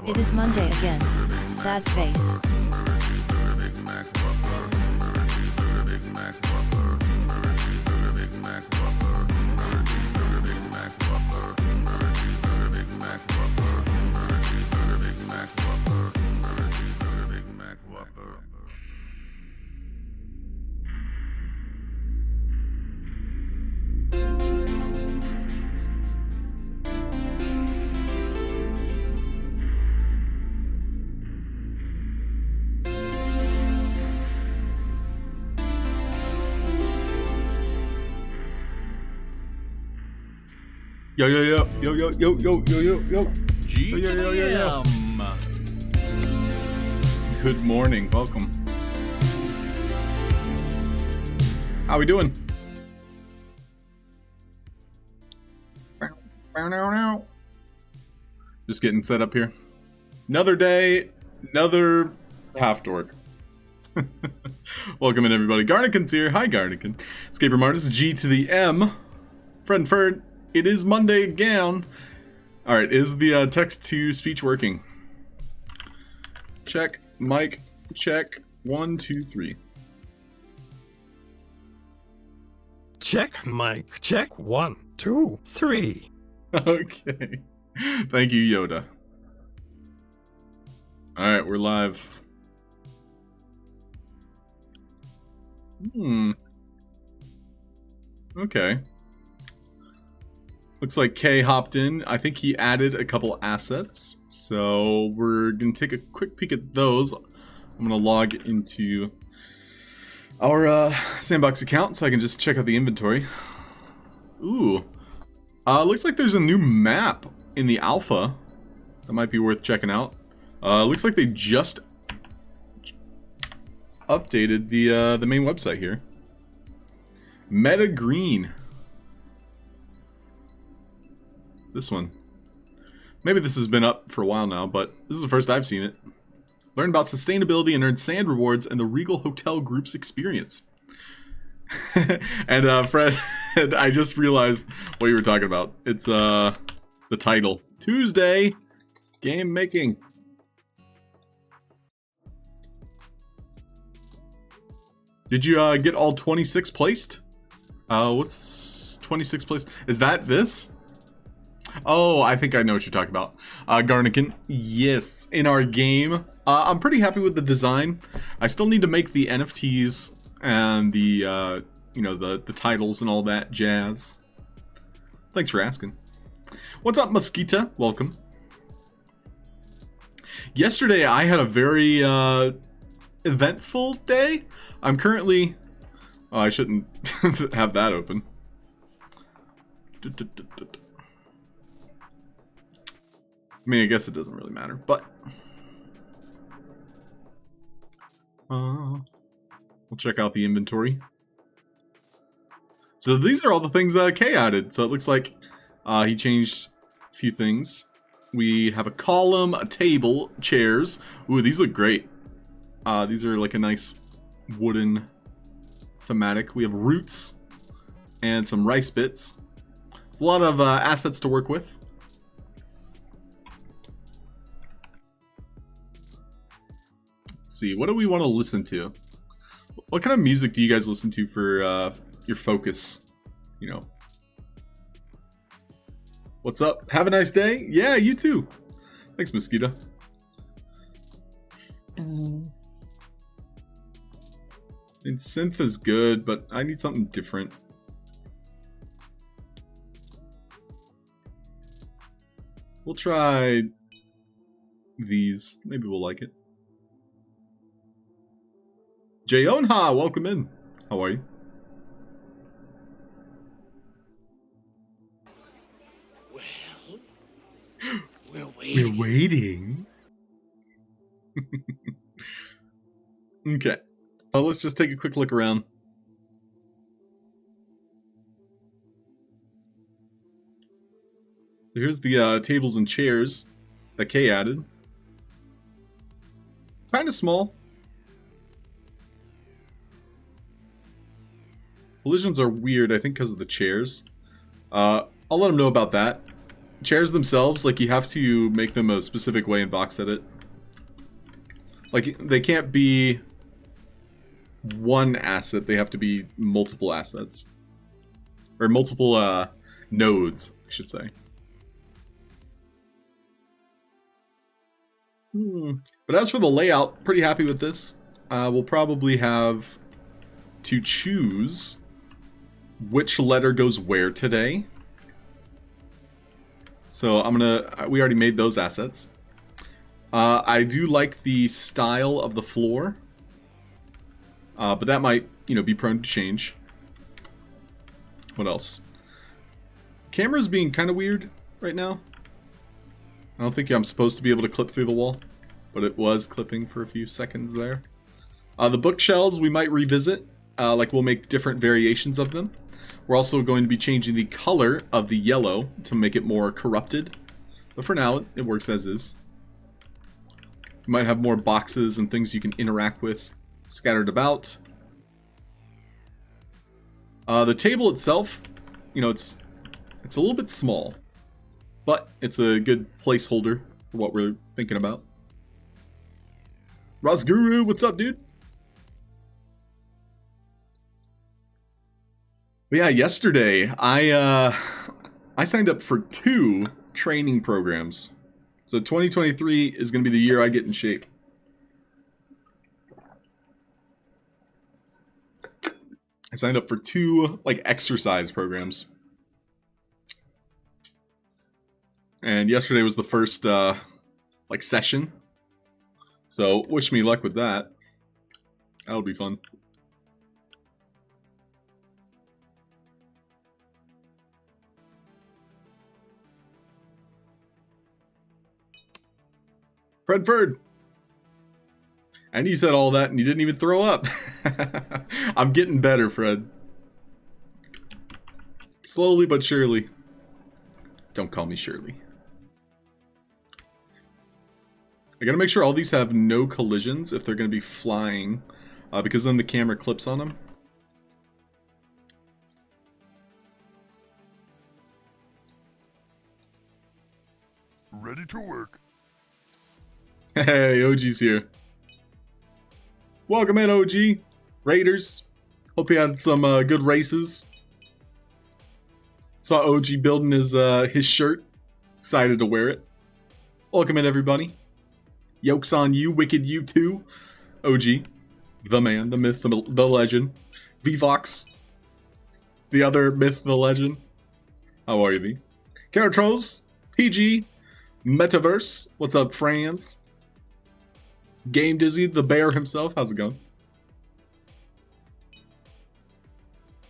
It is Monday again. Sad face. Yo. Yo. Good morning. Welcome. How we doing? Just getting set up here. Another day, another Halfd0rk. Welcome in, everybody. Garnican's here. Hi, Garnican. Escape Room Artist, G to the M. Friend Ferd. It is Monday again. Alright, is the text-to-speech working? Check. Mic. Check. 1, 2, 3. Check, mic. Check. 1, 2, 3. Okay. Thank you, Yoda. Alright, we're live. Okay. Looks like Kay hopped in. I think he added a couple assets. So we're going to take a quick peek at those. I'm going to log into our sandbox account so I can just check out the inventory. Ooh. Looks like there's a new map in the alpha. That might be worth checking out. Looks like they just updated the main website here. Meta Green. This one. Maybe this has been up for a while now, but this is the first I've seen it. Learn about sustainability and earn sand rewards and the Regal Hotel Group's experience. And Fred, I just realized what you were talking about. It's the title. Tuesday Game Making. Did you get all 26 placed? What's 26 placed? Is that this? Oh, I think I know what you're talking about. Garnican, yes, in our game. I'm pretty happy with the design. I still need to make the NFTs and the, the titles and all that jazz. Thanks for asking. What's up, Mosquita? Welcome. Yesterday, I had a very eventful day. I'm currently... Oh, I shouldn't have that open. I mean, I guess it doesn't really matter, but... we'll check out the inventory. So these are all the things Kay added. So it looks like he changed a few things. We have a column, a table, chairs. Ooh, these look great. These are like a nice wooden thematic. We have roots and some rice bits. There's a lot of assets to work with. Let's see, what do we want to listen to? What kind of music do you guys listen to for your focus? You know. What's up? Have a nice day. Yeah, you too. Thanks, Mosquito. And synth is good, but I need something different. We'll try these. Maybe we'll like it. Jayonha, welcome in. How are you? We're waiting. Okay. Well, let's just take a quick look around. So here's the tables and chairs that Kay added. Kind of small. Collisions are weird, I think, because of the chairs. I'll let them know about that. Chairs themselves, like, you have to make them a specific way in box edit. Like, they can't be one asset, they have to be multiple assets. Or multiple nodes, I should say. But as for the layout, pretty happy with this. We'll probably have to choose which letter goes where today. So we already made those assets. I do like the style of the floor. But that might, be prone to change. What else? Camera's being kind of weird right now. I don't think I'm supposed to be able to clip through the wall, but it was clipping for a few seconds there. The bookshelves we might revisit, like we'll make different variations of them. We're also going to be changing the color of the yellow to make it more corrupted, but for now it works as is. You might have more boxes and things you can interact with scattered about. The table itself, it's a little bit small, but it's a good placeholder for what we're thinking about. Rosguru, what's up, dude? But yeah, yesterday I signed up for 2 training programs. So 2023 is going to be the year I get in shape. I signed up for 2 exercise programs. And yesterday was the first session. So wish me luck with that. That'll be fun. Fredford! And you said all that and you didn't even throw up. I'm getting better, Fred. Slowly but surely. Don't call me Shirley. I gotta make sure all these have no collisions if they're gonna be flying, because then the camera clips on them. Ready to work. Hey, OG's here. Welcome in, OG. Raiders. Hope you had some good races. Saw OG building his shirt. Excited to wear it. Welcome in, everybody. Yoke's on you, Wicked you too. OG. The man, the myth, the legend. VOX. The other myth, the legend. How are you, V? Caratros. PG. Metaverse. What's up, France? Game Dizzy, the bear himself. How's it going?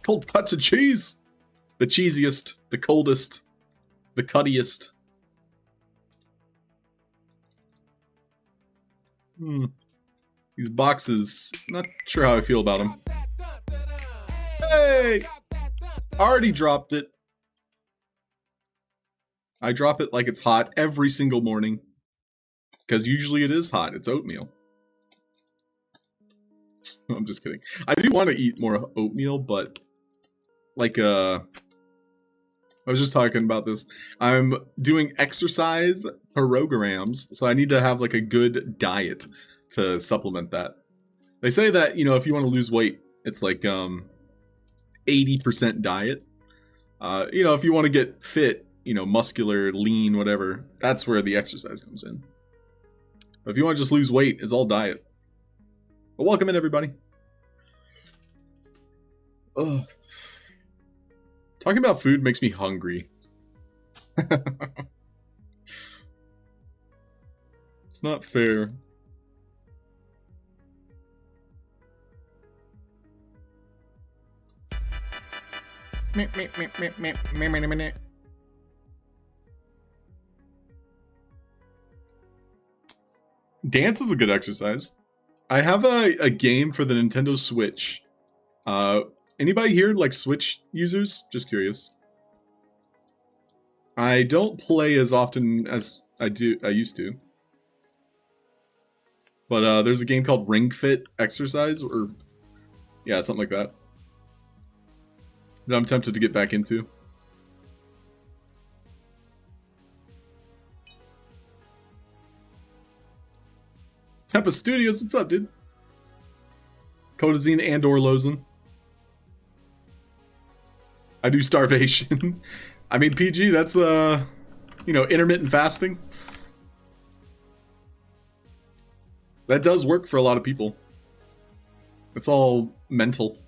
Cold cuts of cheese. The cheesiest, the coldest, the cuttiest. These boxes, not sure how I feel about them. Hey! Already dropped it. I drop it like it's hot every single morning. Because usually it is hot. It's oatmeal. I'm just kidding. I do want to eat more oatmeal, but like I was just talking about this. I'm doing exercise programs, so I need to have like a good diet to supplement that. They say that, you know, if you want to lose weight, it's like 80% diet. You know, if you want to get fit, you know, muscular, lean, whatever, that's where the exercise comes in. But if you want to just lose weight, it's all diet. But welcome in, everybody. Ugh. Talking about food makes me hungry. It's not fair. Dance is a good exercise. I have a game for the Nintendo Switch. Anybody here like Switch users? Just curious. I don't play as often as I used to. But there's a game called Ring Fit Exercise, or yeah, something like that, that I'm tempted to get back into. Tempa Studios, what's up, dude? Codazine and or Lozen. I do starvation. I mean, PG, that's, you know, intermittent fasting. That does work for a lot of people. It's all mental.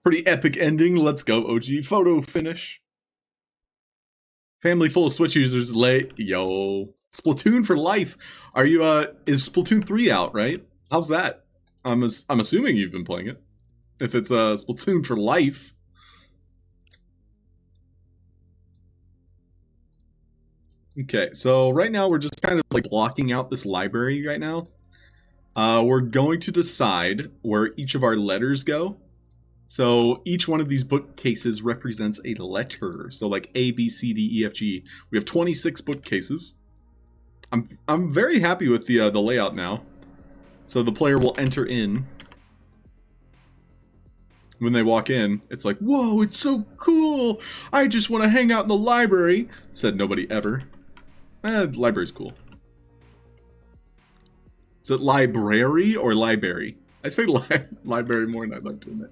Pretty epic ending. Let's go, OG. Photo finish. Family full of Switch users late. Yo. Splatoon for life. Are you, is Splatoon 3 out, right? How's that? I'm assuming you've been playing it. If it's, Splatoon for life. Okay, so right now we're just kind of like blocking out this library right now. We're going to decide where each of our letters go. So each one of these bookcases represents a letter. So like A, B, C, D, E, F, G. We have 26 bookcases. I'm very happy with the layout now. So the player will enter in. When they walk in, it's like, whoa, it's so cool. I just want to hang out in the library. Said nobody ever. Library's cool. Is it library or library? I say library more than I'd like to admit.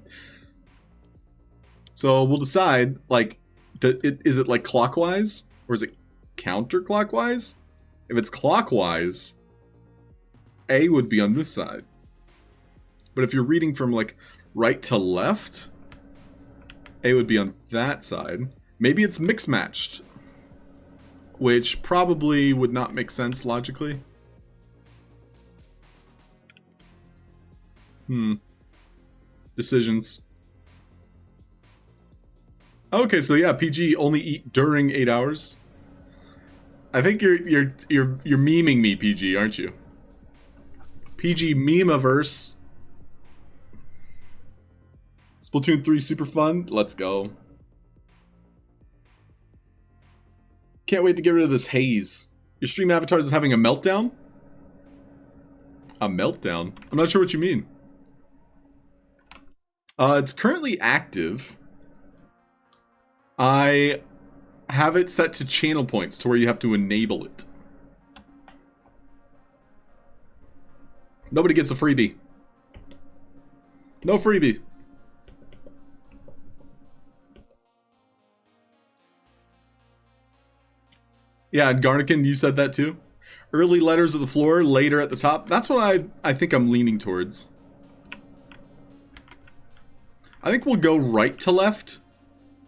So we'll decide, like, is it like clockwise or is it counterclockwise? If it's clockwise, A would be on this side. But if you're reading from like right to left, A would be on that side. Maybe it's mix matched, which probably would not make sense logically. Decisions. Okay, so yeah, PG only eat during 8 hours. I think you're memeing me, PG, aren't you? PG meme-averse. Splatoon 3 super fun. Let's go. Can't wait to get rid of this haze. Your stream avatar is having a meltdown? A meltdown? I'm not sure what you mean. It's currently active. I have it set to channel points to where you have to enable it. Nobody gets a freebie. No freebie. Yeah, and Garnican, you said that too. Early letters at the floor, later at the top. That's what I think I'm leaning towards. I think we'll go right to left,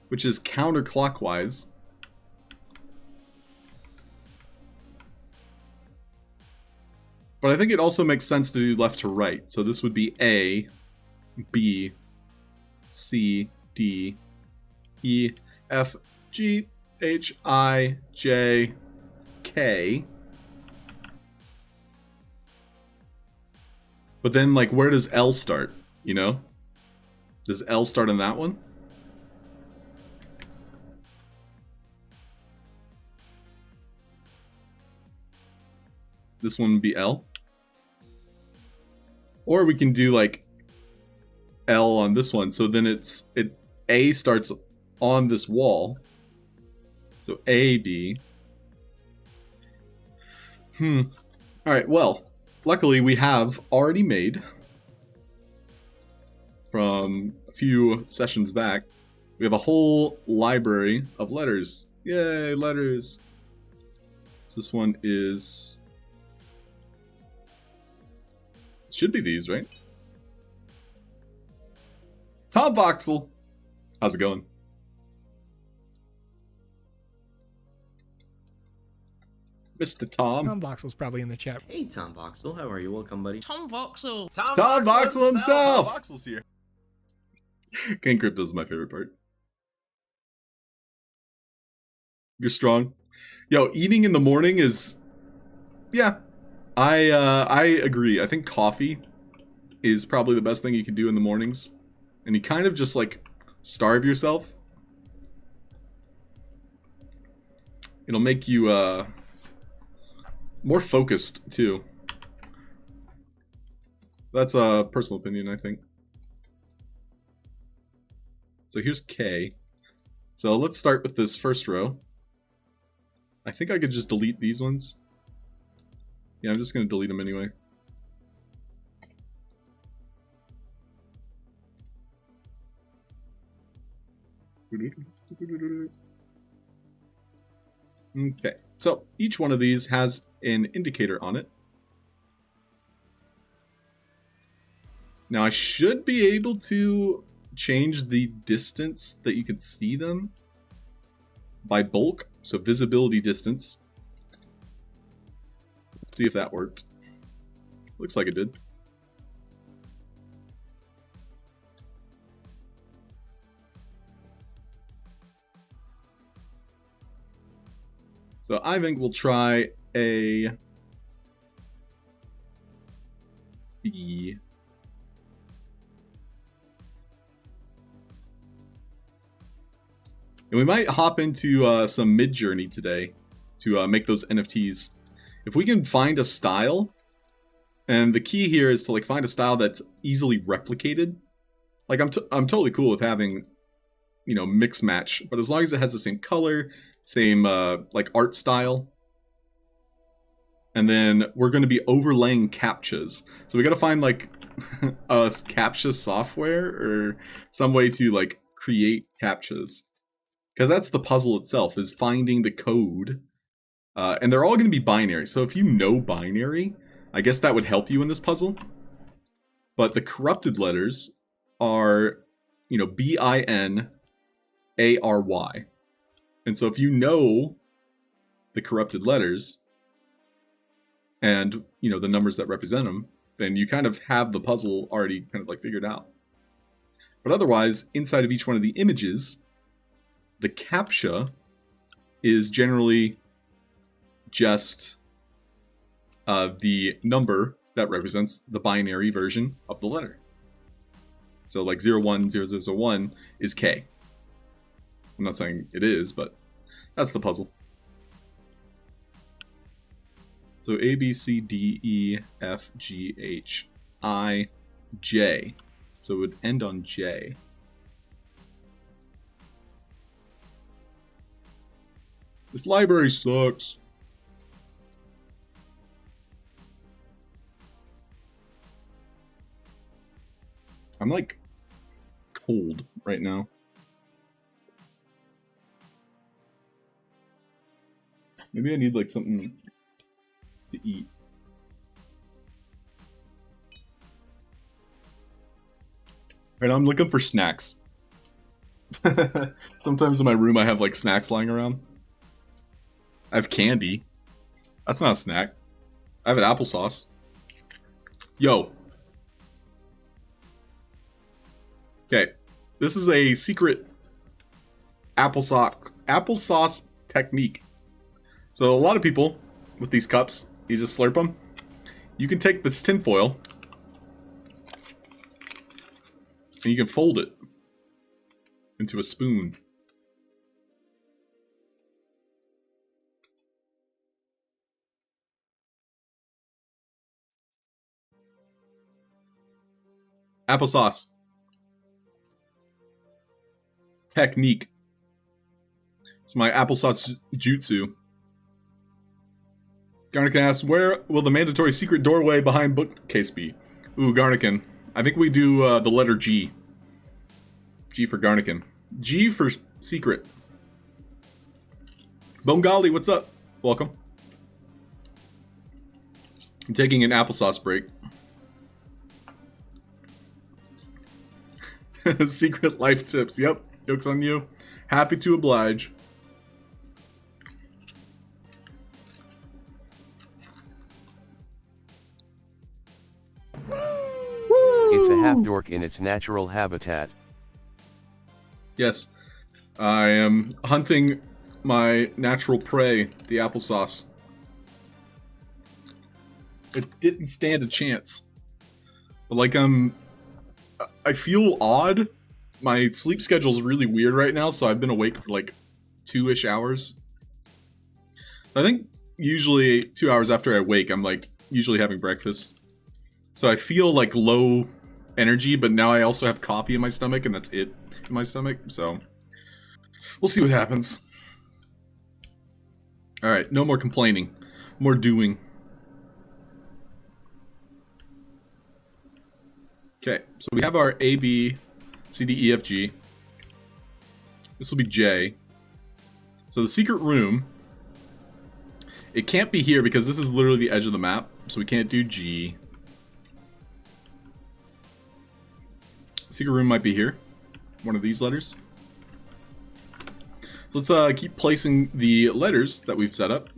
which is counterclockwise. But I think it also makes sense to do left to right. So this would be A, B, C, D, E, F, G, H, I, J, K. But then, like, where does L start? You know? Does L start on that one? This one would be L. Or we can do, like, L on this one. So then A starts on this wall. So A, B. Alright, well, luckily we have already made, from a few sessions back, we have a whole library of letters. Yay, letters! So this one is... should be these, right? Tom Voxel! How's it going? Mr. Tom. Tom Voxel's probably in the chat. Hey, Tom Voxel, how are you? Welcome, buddy. Tom Voxel. Tom Voxel himself! Tom Voxel's here. King Crypto's my favorite part. You're strong. Yo, eating in the morning is... yeah. I agree. I think coffee is probably the best thing you can do in the mornings. And you kind of just, like, starve yourself. It'll make you, more focused, too. That's a personal opinion, I think. So here's K. So let's start with this first row. I think I could just delete these ones. Yeah, I'm just going to delete them anyway. Okay, so each one of these has an indicator on it. Now I should be able to change the distance that you can see them by bulk, so visibility distance. Let's see if that worked. Looks like it did. So I think we'll try a B. And we might hop into some Mid-Journey today to make those NFTs. If we can find a style, and the key here is to like find a style that's easily replicated. Like I'm totally cool with having, you know, mix match, but as long as it has the same color, same like art style, and then we're going to be overlaying captchas. So we got to find like a captcha software or some way to like create captchas. Because that's the puzzle itself, is finding the code. And they're all going to be binary. So if you know binary, I guess that would help you in this puzzle. But the corrupted letters are, you know, B-I-N-A-R-Y. And so if you know the corrupted letters and, you know, the numbers that represent them, then you kind of have the puzzle already kind of like figured out. But otherwise, inside of each one of the images, the CAPTCHA is generally just the number that represents the binary version of the letter. So like 010001 is K. I'm not saying it is, but that's the puzzle. So A, B, C, D, E, F, G, H, I, J. So it would end on J. This library sucks. I'm like cold right now. Maybe I need like something to eat. Right now I'm looking for snacks. Sometimes in my room I have like snacks lying around. I have candy. That's not a snack. I have an applesauce. Yo. Okay. This is a secret applesauce technique. So a lot of people with these cups, you just slurp them. You can take this tinfoil And you can fold it into a spoon. Applesauce. Technique. It's my applesauce jutsu. Garnican asks, where will the mandatory secret doorway behind bookcase be? Ooh, Garnican. I think we do the letter G. G for Garnican. G for secret. Bongali, what's up? Welcome. I'm taking an applesauce break. Secret life tips. Yep. Joke's on you. Happy to oblige. It's a Halfd0rk in its natural habitat. Yes. I am hunting my natural prey, the applesauce. It didn't stand a chance. But like, I feel odd. My sleep schedule is really weird right now, so I've been awake for like 2-ish hours. I think usually 2 hours after I wake, I'm like usually having breakfast. So I feel like low energy, but now I also have coffee in my stomach, and that's it in my stomach, so we'll see what happens. Alright, no more complaining. More doing. Okay, so we have our A, B, C, D, E, F, G. This will be J. So the secret room, it can't be here because this is literally the edge of the map, so we can't do G. Secret room might be here. One of these letters. So let's keep placing the letters that we've set up.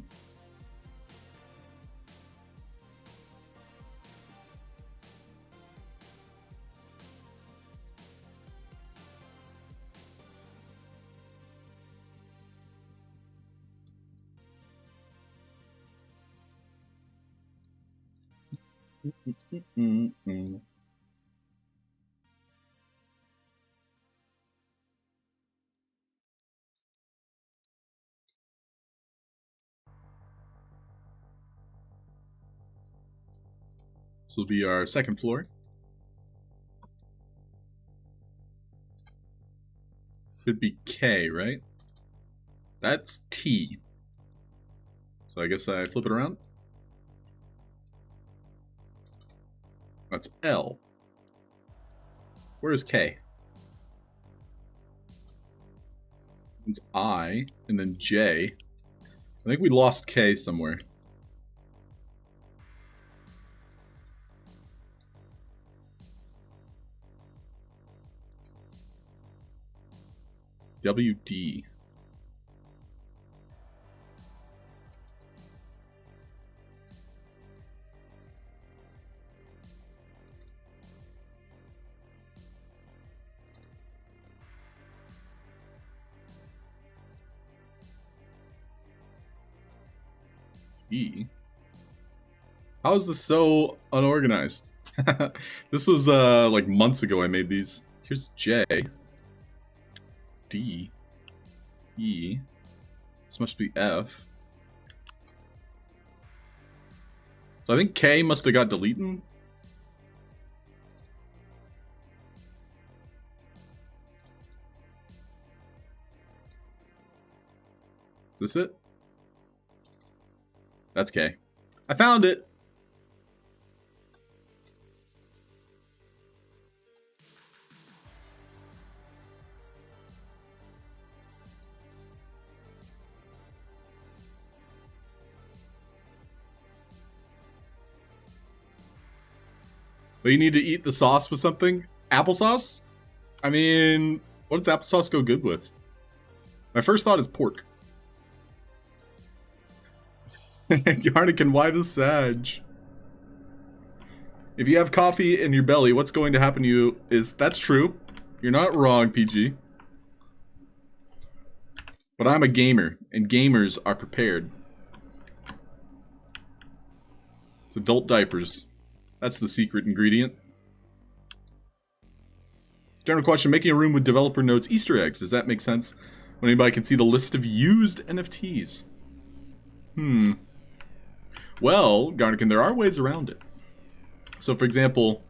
This will be our second floor. Should be K, right? That's T. So I guess I flip it around. That's L. Where is K? It's I, and then J. I think we lost K somewhere. WD. E. How is this so unorganized? This was like months ago I made these. Here's J. D. E. This must be F. So I think K must have got deleted. Is this it? That's K. I found it! But you need to eat the sauce with something? Applesauce? I mean, what does applesauce go good with? My first thought is pork. Yarnican, why the Sag? If you have coffee in your belly, what's going to happen to you is... That's true. You're not wrong, PG. But I'm a gamer, and gamers are prepared. It's adult diapers. That's the secret ingredient. General question, making a room with developer nodes Easter eggs. Does that make sense? When anybody can see the list of used NFTs. Well, Garnican, there are ways around it. So for example,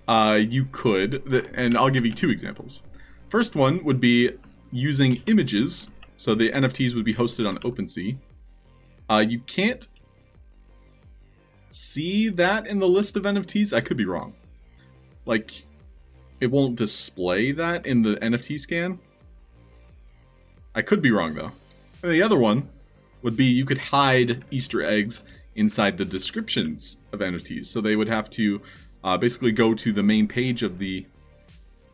you could, and I'll give you 2 examples. First one would be using images. So the NFTs would be hosted on OpenSea. You can't see that in the list of NFTs. I could be wrong. Like, it won't display that in the NFT scan. I could be wrong though. And the other one would be you could hide Easter eggs inside the descriptions of NFTs. So they would have to basically go to the main page of the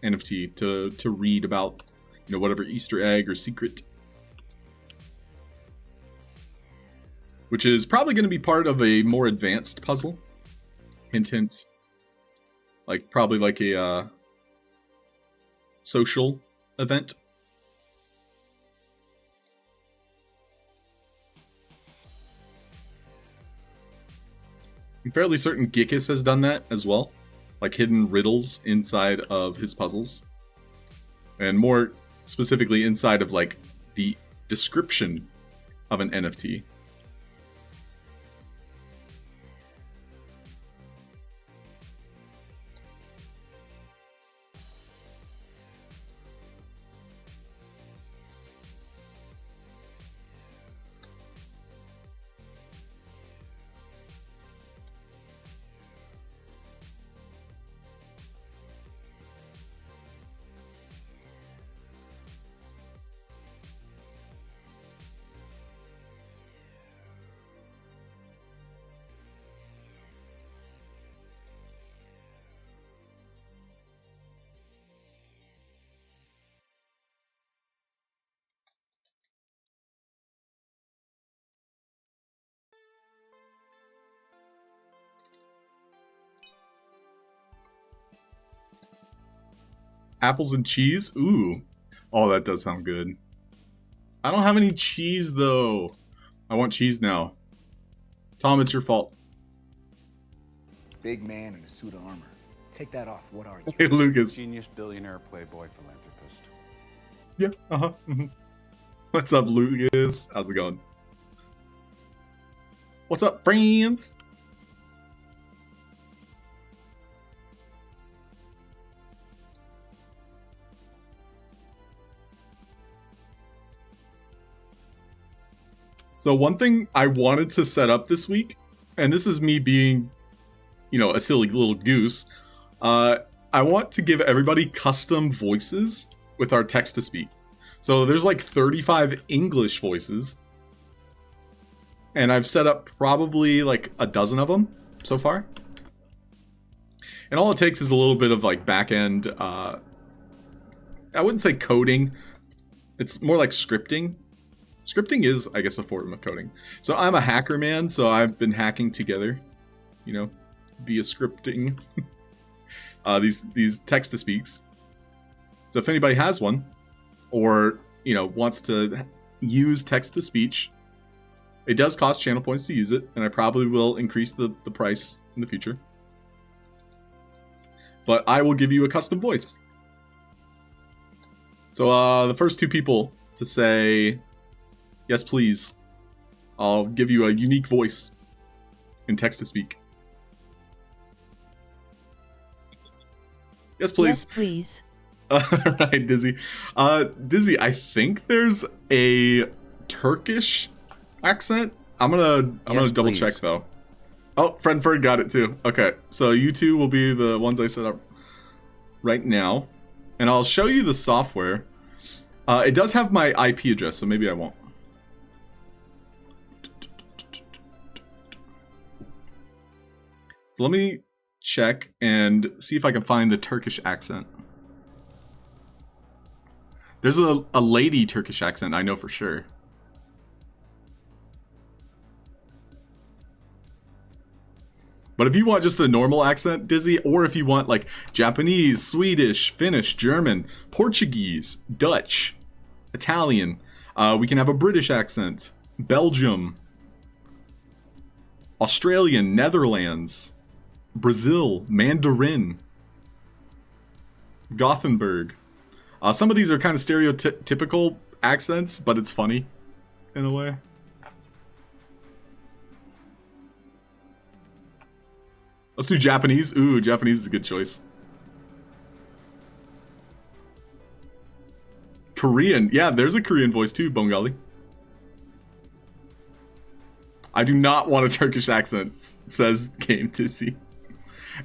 NFT to read about, you know, whatever Easter egg or secret. Which is probably going to be part of a more advanced puzzle. Hint, hint. Like, probably like a social event. I'm fairly certain Gickus has done that as well. Like hidden riddles inside of his puzzles. And more specifically inside of like the description of an NFT. Apples and cheese? Ooh. Oh, that does sound good. I don't have any cheese, though. I want cheese now. Tom, it's your fault. Big man in a suit of armor. Take that off. What are you? Hey, Lucas. Genius, billionaire, playboy, philanthropist. Yeah, uh-huh. What's up, Lucas? How's it going? What's up, friends? So one thing I wanted to set up this week, and this is me being, you know, a silly little goose, I want to give everybody custom voices with our text-to-speak. So there's like 35 English voices, and I've set up probably like a dozen of them so far. And all it takes is a little bit of like back-end, I wouldn't say coding, it's more like scripting. Scripting is, I guess, a form of coding. So I'm a hacker man, so I've been hacking together, you know, via scripting these text-to-speaks. So if anybody has one, or, you know, wants to use text-to-speech, it does cost channel points to use it, and I probably will increase the price in the future. But I will give you a custom voice. So the first 2 people to say... yes, please. I'll give you a unique voice in text-to-speak. Yes, please. Yes, please. Alright, Dizzy. Dizzy, I think there's a Turkish accent. I'm gonna double please. check though. Oh, Fred got it too. Okay, so you 2 will be the ones I set up right now. And I'll show you the software. It does have my IP address, so maybe I won't. So let me check and see if I can find the Turkish accent. There's a lady Turkish accent, I know for sure. But if you want just a normal accent, Dizzy, or if you want like Japanese, Swedish, Finnish, German, Portuguese, Dutch, Italian, we can have a British accent, Belgium, Australian, Netherlands, Brazil, Mandarin. Gothenburg. Some of these are kind of stereotypical accents, but it's funny in a way. Let's do Japanese. Ooh, Japanese is a good choice. Korean. Yeah, there's a Korean voice too, Bongali. I do not want a Turkish accent, says Game Dizzy.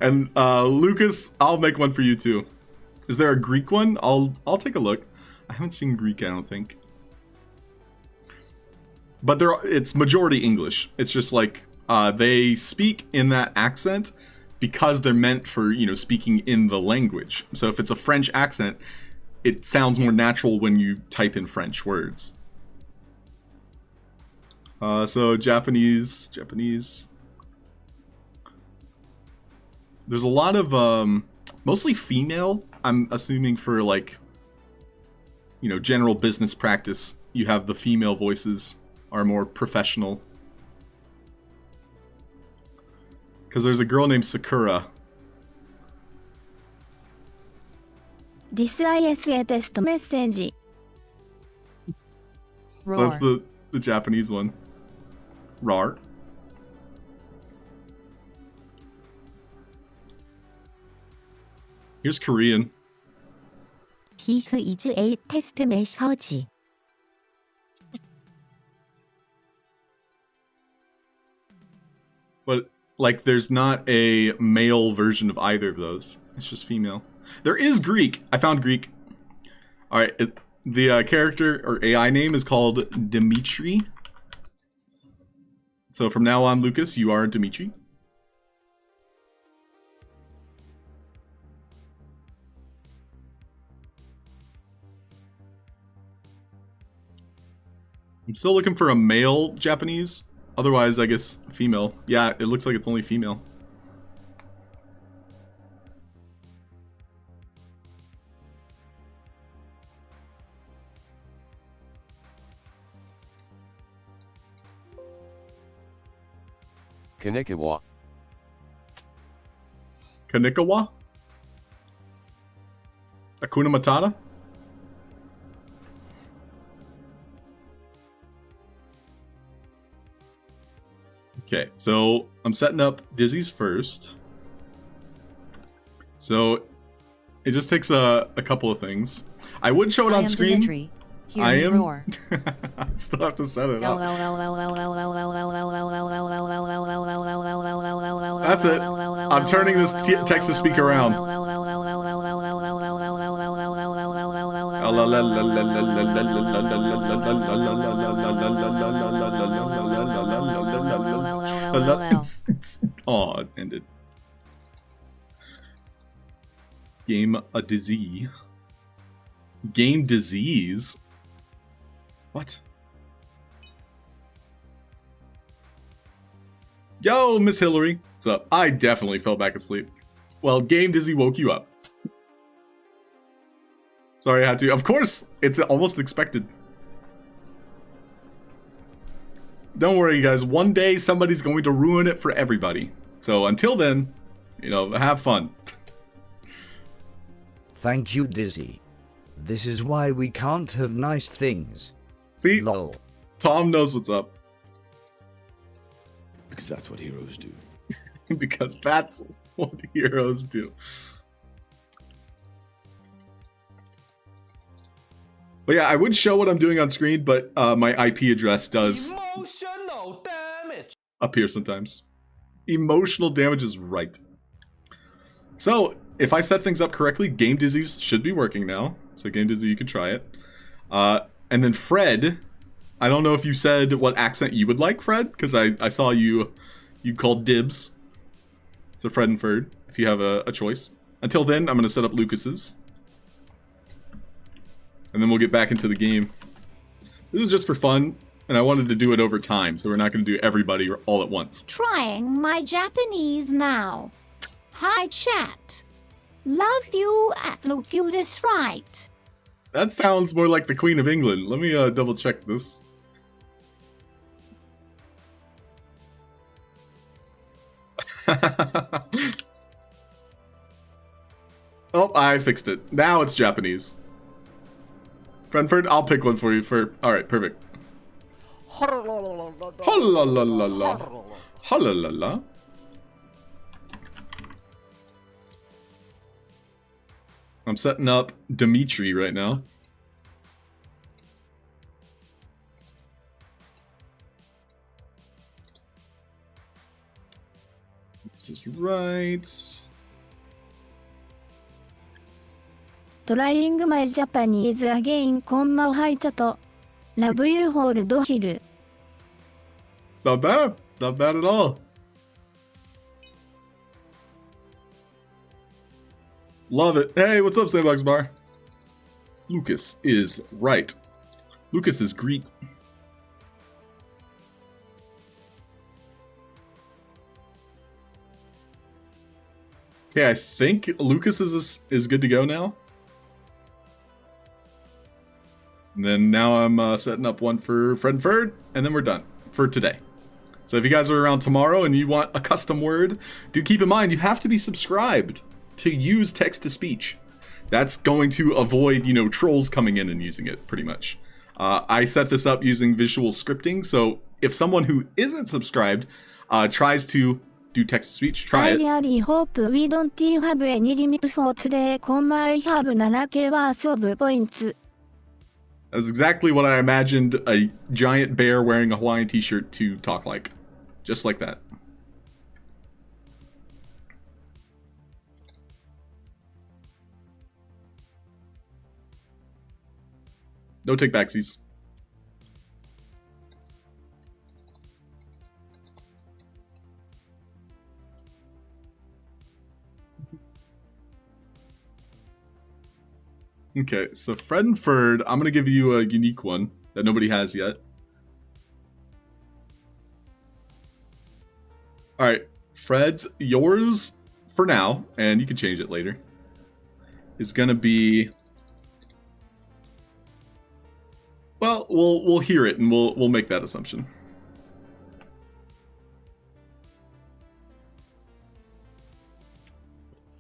And Lucas, I'll make one for you too. Is there a Greek one? I'll take a look. I haven't seen Greek, I don't think. But it's majority English. It's just like they speak in that accent because they're meant for, you know, speaking in the language. So if it's a French accent, it sounds more natural when you type in French words. So Japanese. There's a lot of mostly female. I'm assuming for like, you know, general business practice, you have the female voices are more professional. Because there's a girl named Sakura. This ISA test message. Roar. That's the Japanese one. Rar. Here's Korean. This is a test message. But, like, there's not a male version of either of those. It's just female. There is Greek. I found Greek. Alright, the character or AI name is called Dimitri. So from now on, Lucas, you are Dimitri. I'm still looking for a male Japanese. Otherwise, I guess female. Yeah, it looks like it's only female. Kanikawa. Kanikawa? Akuna Matata? Okay, so I'm setting up Dizzy's first. So it just takes a couple of things. I would show it on screen. Dimitri. Hear I me am. roar. I still have to set it up. That's it. I'm turning this text to speak around. Oh, it ended. Game a disease. Game disease? What? Yo, Miss Hillary. What's up? I definitely fell back asleep. Well, Game Dizzy woke you up. Sorry, I had to. Of course, it's almost expected. Don't worry, guys. One day, somebody's going to ruin it for everybody. So until then, you know, have fun. Thank you, Dizzy. This is why we can't have nice things. See? Lol. Tom knows what's up. Because that's what heroes do. Because that's what heroes do. But yeah, I would show what I'm doing on screen, but my IP address does Emotional damage. appear sometimes. Emotional damage is right. So, if I set things up correctly, Game Dizzy's should be working now. So Game Dizzy, you can try it. And then Fred, I don't know if you said what accent you would like, Fred, because I saw you called dibs. So Fred and Ferd, if you have a choice. Until then, I'm going to set up Lucas's. And then we'll get back into the game. This is just for fun, and I wanted to do it over time, so we're not going to do everybody all at once. Trying my Japanese now. Hi, chat. Love you, look you this right. That sounds more like the Queen of England. Let me double check this. Oh, I fixed it. Now it's Japanese. Brentford, I'll pick one for you. Alright, perfect. Halalala. Halalala. I'm setting up Dimitri right now. This is right. Trying my Japanese again, komma hi chat. Love you, Halfd0rk. Not bad. Not bad at all. Love it. Hey, what's up, Sandbox Bar? Lucas is right. Lucas is Greek. Okay, I think Lucas is good to go now. And then now I'm setting up one for Fred, and then we're done for today. So if you guys are around tomorrow and you want a custom word, do keep in mind you have to be subscribed to use text-to-speech. That's going to avoid, you know, trolls coming in and using it, pretty much. I set this up using visual scripting, so if someone who isn't subscribed tries to do text-to-speech, try it. I really hope we don't have any limit for today, komma I have 7k worth of points. That's exactly what I imagined a giant bear wearing a Hawaiian t-shirt to talk like. Just like that. No take backsies. Okay, so Fred and Ferd, I'm going to give you a unique one that nobody has yet. Alright, Fred's, yours for now, and you can change it later, is going to be... Well, we'll hear it and we'll make that assumption.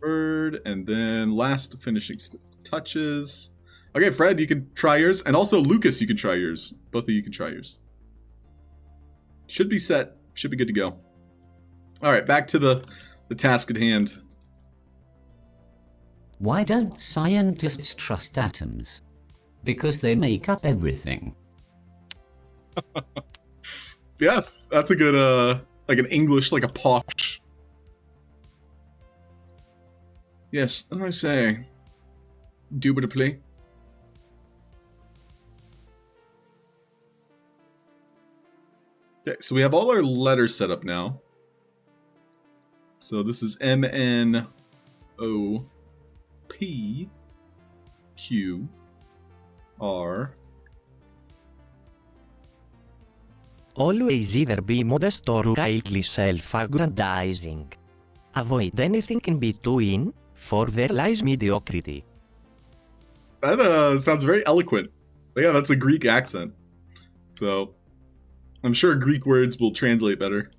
Ferd, and then last finishing touches. Okay, Fred, you can try yours, and also Lucas, you can try yours. Both of you can try yours. Should be set. Should be good to go. All right, back to the task at hand. Why don't scientists trust atoms? Because they make up everything. Yeah, that's a good, like an English, like a posh. Yes, as I say, indubitably. Okay, so we have all our letters set up now. So this is MNOP Q R. Always either be modest or wildly self-aggrandizing. Avoid anything in between, for there lies mediocrity. That sounds very eloquent. But yeah, that's a Greek accent. So I'm sure Greek words will translate better.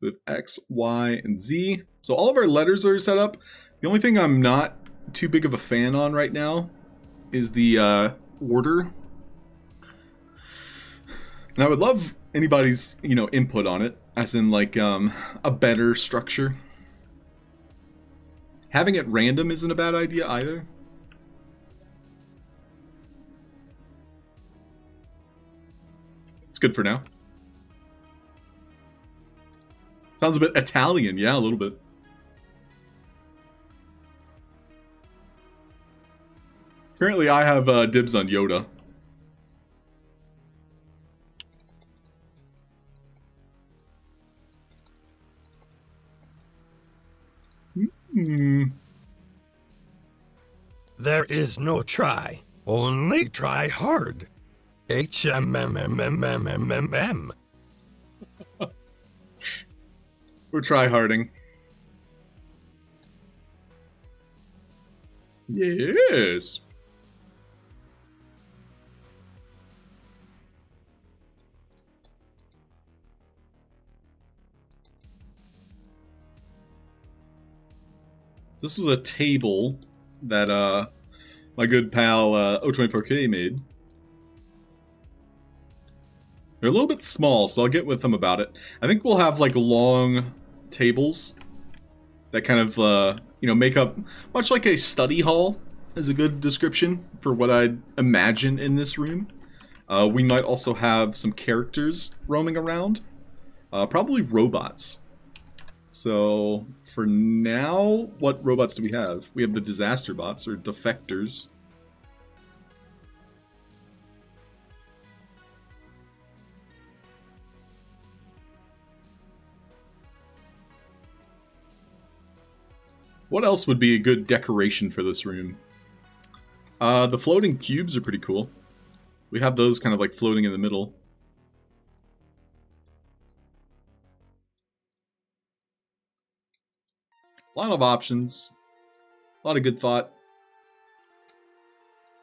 With X, Y, and Z. So all of our letters are set up. The only thing I'm not too big of a fan on right now is the order. And I would love anybody's, you know, input on it, as in like a better structure. Having it random isn't a bad idea either. It's good for now. Sounds a bit Italian, yeah, a little bit. Currently, I have dibs on Yoda. There is no try, only try hard. HMMMMMMM. We're tryharding. Yes. This was a table that my good pal O24K made. They're a little bit small, so I'll get with them about it. I think we'll have like long tables that kind of make up, much like a study hall is a good description for what I'd imagine in this room. We might also have some characters roaming around, probably robots. So for now, what robots do we have? We have the disaster bots or defectors. What else would be a good decoration for this room? The floating cubes are pretty cool. We have those kind of like floating in the middle. A lot of options. A lot of good thought.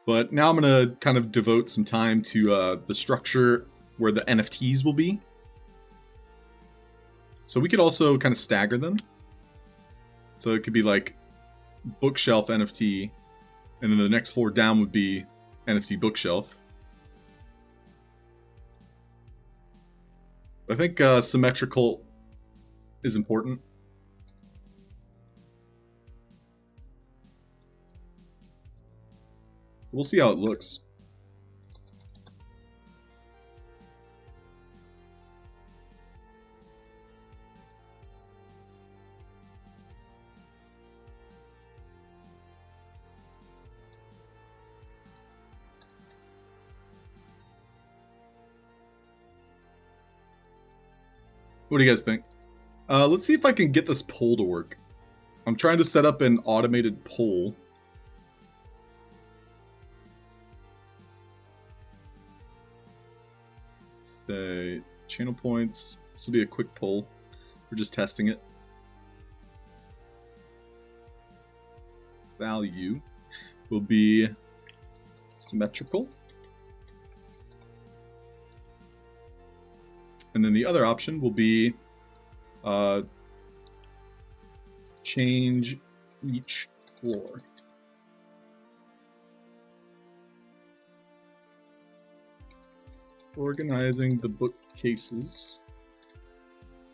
But now I'm going to kind of devote some time to the structure where the NFTs will be. So we could also kind of stagger them. So it could be like bookshelf NFT, and then the next floor down would be NFT bookshelf. I think symmetrical is important. We'll see how it looks. What do you guys think? Let's see if I can get this poll to work. I'm trying to set up an automated poll. The channel points. This will be a quick poll. We're just testing it. Value will be symmetrical. And then the other option will be change each floor. Organizing the bookcases.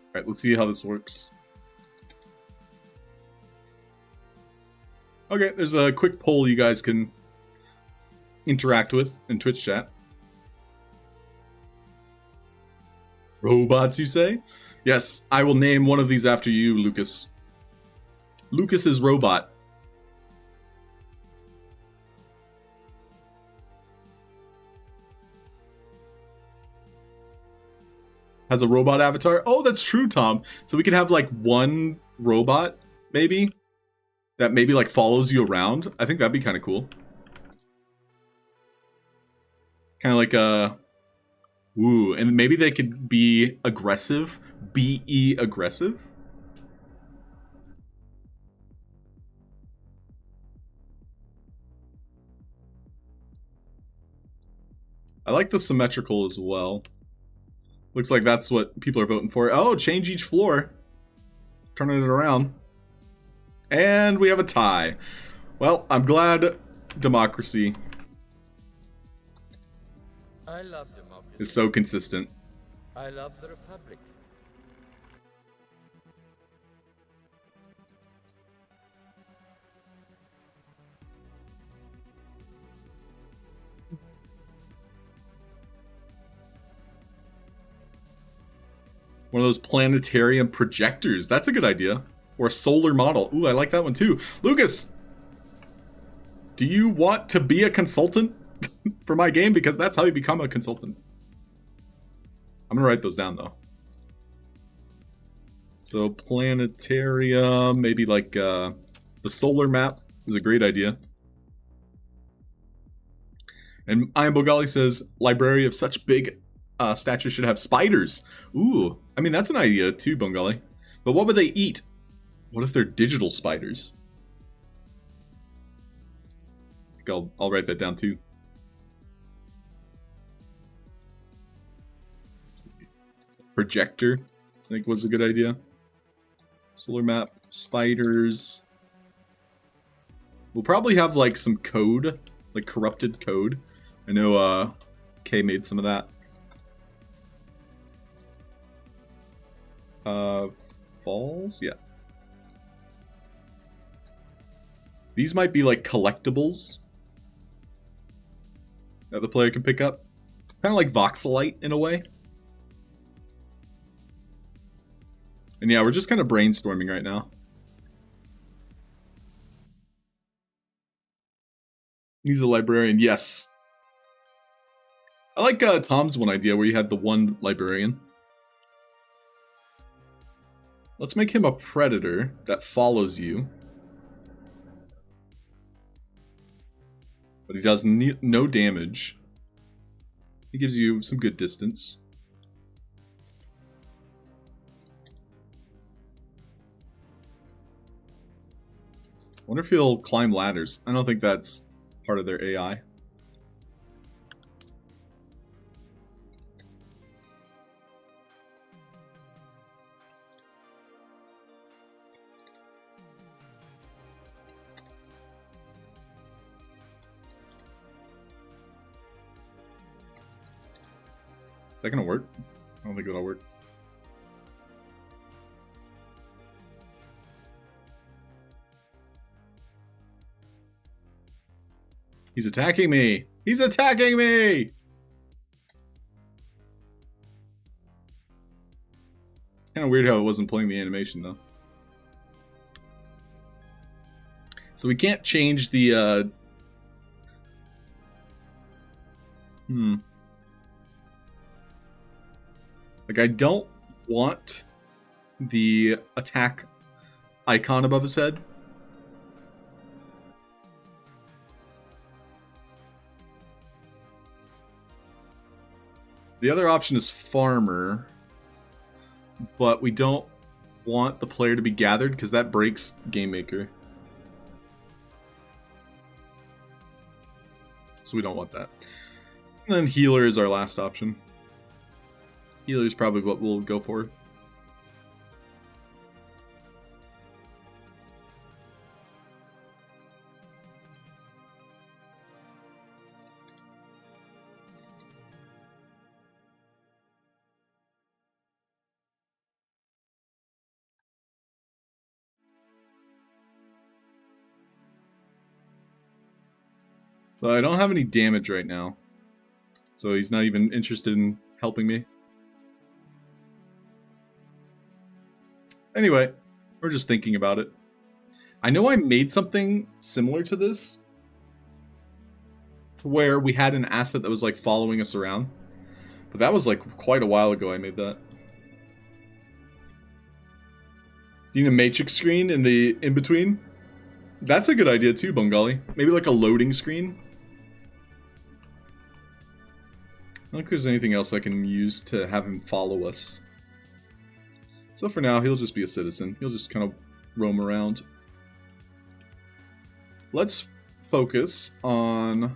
Alright, let's see how this works. Okay, there's a quick poll you guys can interact with in Twitch chat. Robots, you say? Yes, I will name one of these after you, Lucas. Lucas's robot. Has a robot avatar? Oh, that's true, Tom. So we could have like one robot, maybe, that maybe like follows you around. I think that'd be kind of cool. Kind of like a... Ooh, and maybe they could be aggressive. BE aggressive. I like the symmetrical as well. Looks like that's what people are voting for. Oh, change each floor. Turning it around. And we have a tie. Well, I'm glad democracy is so consistent. I love the Republic. One of those planetarium projectors. That's a good idea. Or a solar model. Ooh, I like that one too. Lucas! Do you want to be a consultant for my game? Because that's how you become a consultant. I'm gonna write those down though. So planetarium, maybe like the solar map is a great idea. And I Am Bogali says, library of such big statues should have spiders. Ooh, I mean that's an idea too, Bengali. But what would they eat? What if they're digital spiders? I think I'll write that down too. Projector, I think was a good idea. Solar map, spiders. We'll probably have like some code, like corrupted code. I know Kay made some of that. Falls? Yeah. These might be like collectibles that the player can pick up. Kind of like voxelite in a way. And yeah, we're just kind of brainstorming right now. He's a librarian, yes. I like Tom's one idea where you had the one librarian. Let's make him a predator that follows you. But he does no damage. He gives you some good distance. I wonder if he'll climb ladders. I don't think that's part of their AI. Is that gonna work? I don't think it'll work. He's attacking me! He's attacking me! Kind of weird how it wasn't playing the animation though. So we can't change the Like, I don't want the attack icon above his head. The other option is farmer, but we don't want the player to be gathered because that breaks Game Maker. So we don't want that. And then healer is our last option. Healer is probably what we'll go for. So I don't have any damage right now. So he's not even interested in helping me. Anyway, we're just thinking about it. I know I made something similar to this, where we had an asset that was like following us around. But that was like quite a while ago I made that. Do you need a matrix screen in the in-between? That's a good idea too, Bengali. Maybe like a loading screen. I don't think there's anything else I can use to have him follow us. So for now, he'll just be a citizen. He'll just kind of roam around. Let's focus on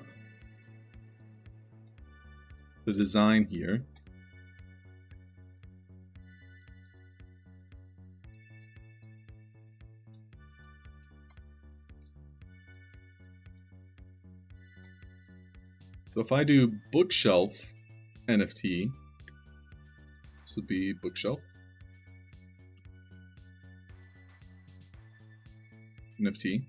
the design here. So if I do bookshelf NFT, this would be bookshelf. NFT.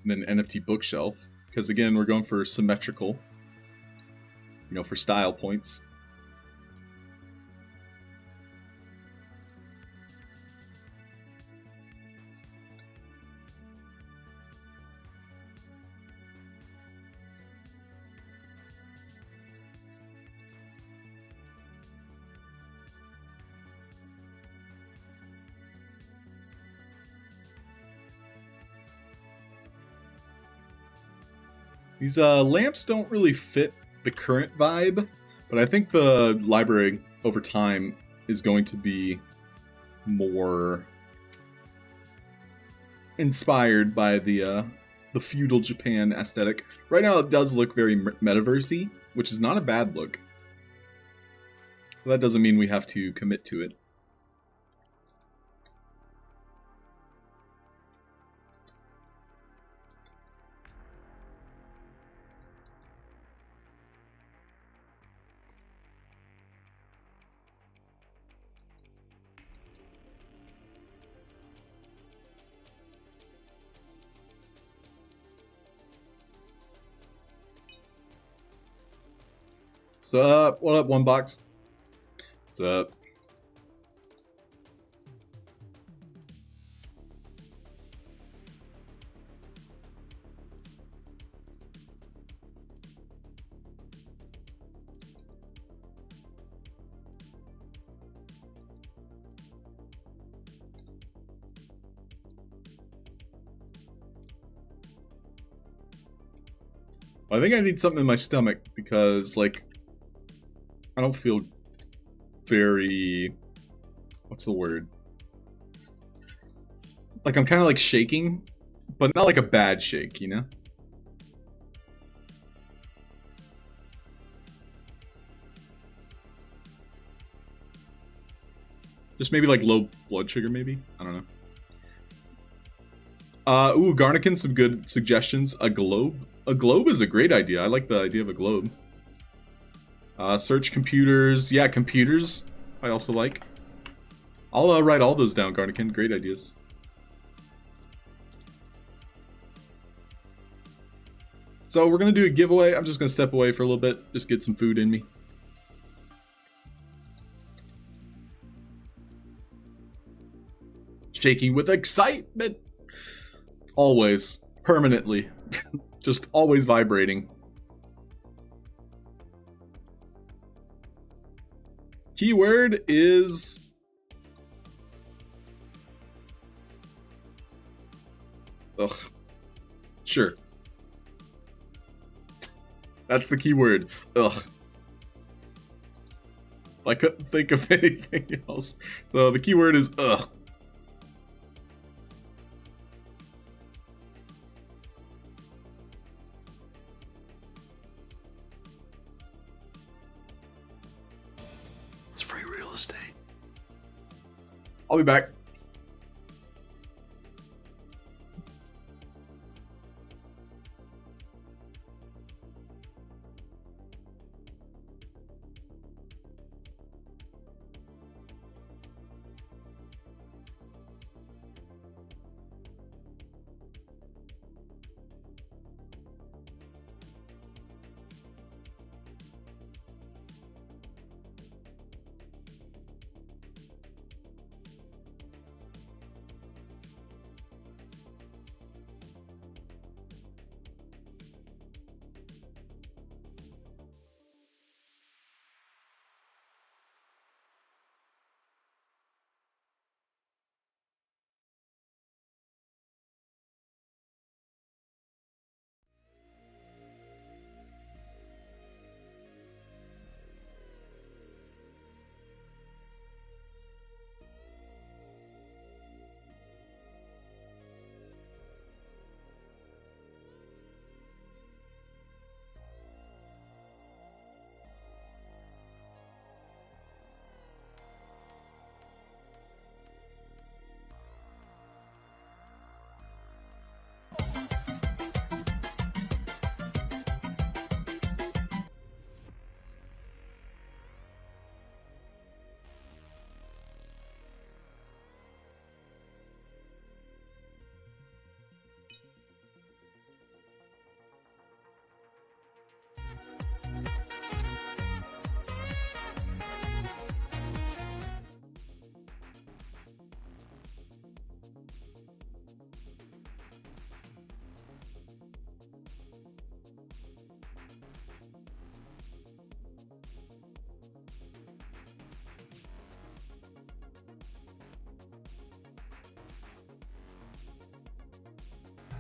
And then NFT bookshelf. Because again, we're going for symmetrical. You know, for style points. These lamps don't really fit the current vibe, but I think the library over time is going to be more inspired by the feudal Japan aesthetic. Right now it does look very metaverse-y, which is not a bad look. But that doesn't mean we have to commit to it. What's up? What up, One Box? What's up? I think I need something in my stomach because, like, I don't feel very... What's the word? Like, I'm kind of, like, shaking, but not like a bad shake, you know? Just maybe, like, low blood sugar, maybe? I don't know. Ooh, Garnikin, some good suggestions. A globe? A globe is a great idea. I like the idea of a globe. Search computers. Yeah, computers I also like. I'll write all those down, Garnikin. Great ideas. So we're going to do a giveaway. I'm just going to step away for a little bit. Just get some food in me. Shaking with excitement. Always. Permanently. Just always vibrating. Keyword is... Ugh. Sure. That's the keyword. Ugh. I couldn't think of anything else. So the keyword is ugh. It's free real estate. I'll be back.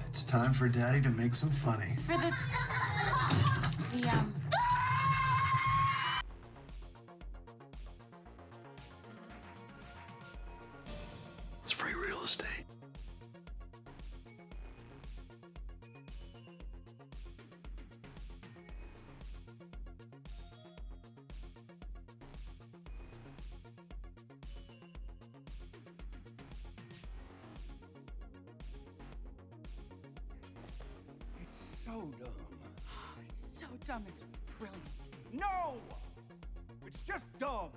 It's time for Daddy to make some funny. For the It's free real estate. so dumb. It's so dumb, it's brilliant. No! It's just dumb.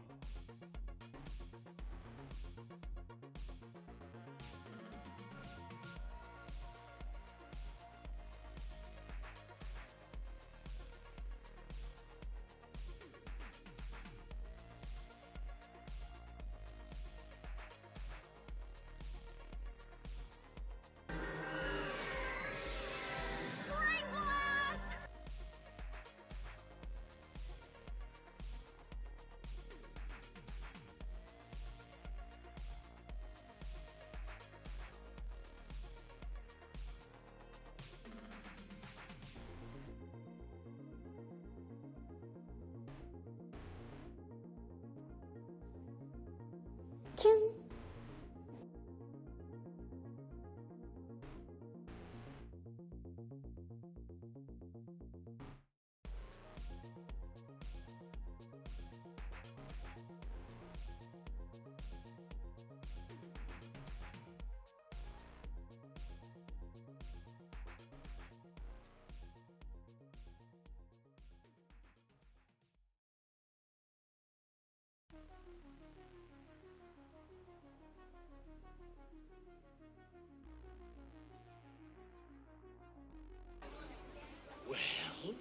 Well,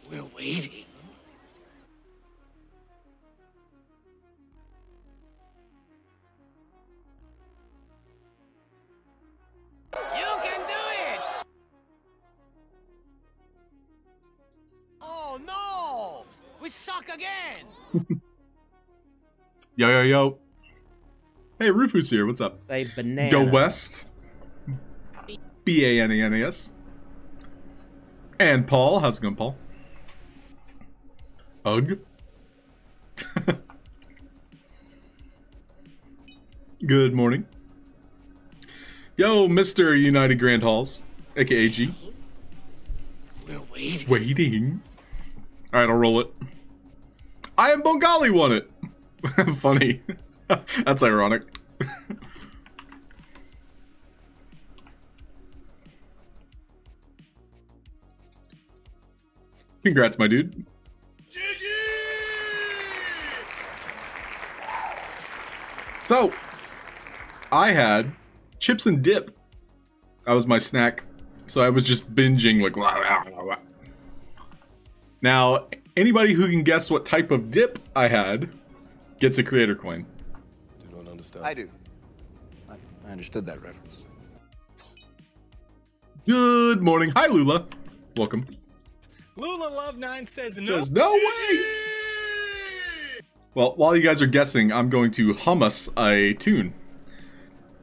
we're waiting. You can do it! Oh no! We suck again! Yo, yo, yo. Hey, Rufus here. What's up? Say banana. Go West. B-A-N-A-N-A-S. And Paul. How's it going, Paul? Ugh. Good morning. Yo, Mr. United Grand Halls, aka G. We're waiting. Waiting. Alright, I'll roll it. I am Bengali won it. Funny. That's ironic. Congrats, my dude. So, I had chips and dip. That was my snack. So I was just binging like blah, blah, blah, blah. Now, anybody who can guess what type of dip I had gets a creator coin. Do not understand. I do. I understood that reference. Good morning. Hi, Lula. Welcome. Lula Love 9 says no. There's no way. Well, while you guys are guessing, I'm going to hum us a tune.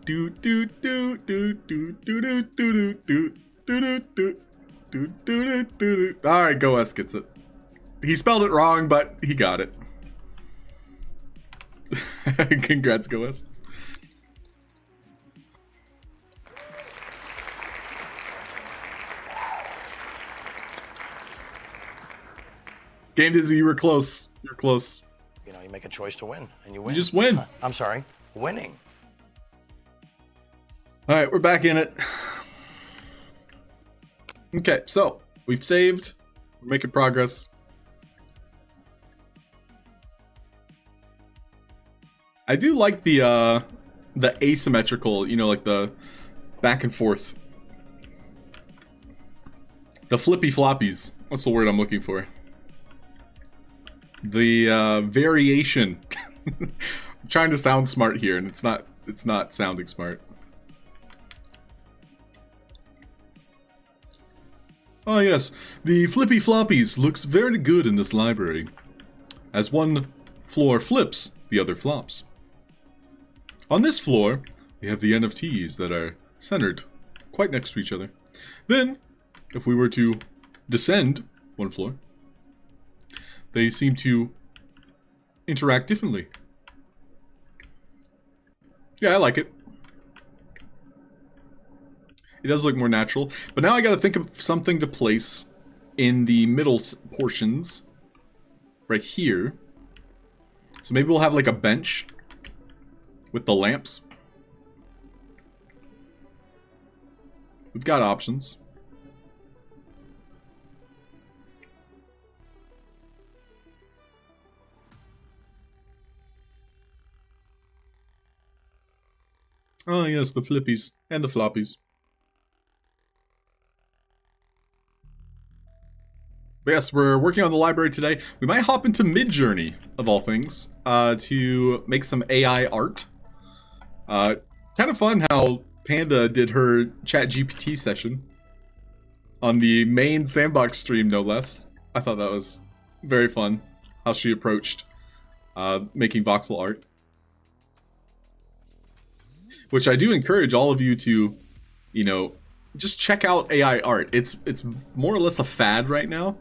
Do do do do do do do do do do do do do do do. All right, Go West gets it. He spelled it wrong, but he got it. Congrats, Go West. Game Dizzy, you were close. You're close. You know, you make a choice to win, and you win. You just win. I'm sorry, winning. All right, we're back in it. Okay, so we've saved. We're making progress. I do like the asymmetrical, you know, like the back and forth. The flippy floppies. What's the word I'm looking for? The variation. I'm trying to sound smart here, and it's not sounding smart. Oh yes, the flippy floppies looks very good in this library. As one floor flips, the other flops. On this floor, we have the NFTs that are centered quite next to each other. Then, if we were to descend one floor, they seem to interact differently. Yeah, I like it. It does look more natural. But now I gotta think of something to place in the middle portions. Right here. So maybe we'll have like a bench with the lamps. We've got options. Oh yes, the flippies and the floppies. But yes, we're working on the library today. We might hop into Midjourney, of all things, to make some AI art. Kind of fun how Panda did her ChatGPT session on the main sandbox stream, no less. I thought that was very fun, how she approached making voxel art. Which I do encourage all of you to, you know, just check out AI art. It's more or less a fad right now.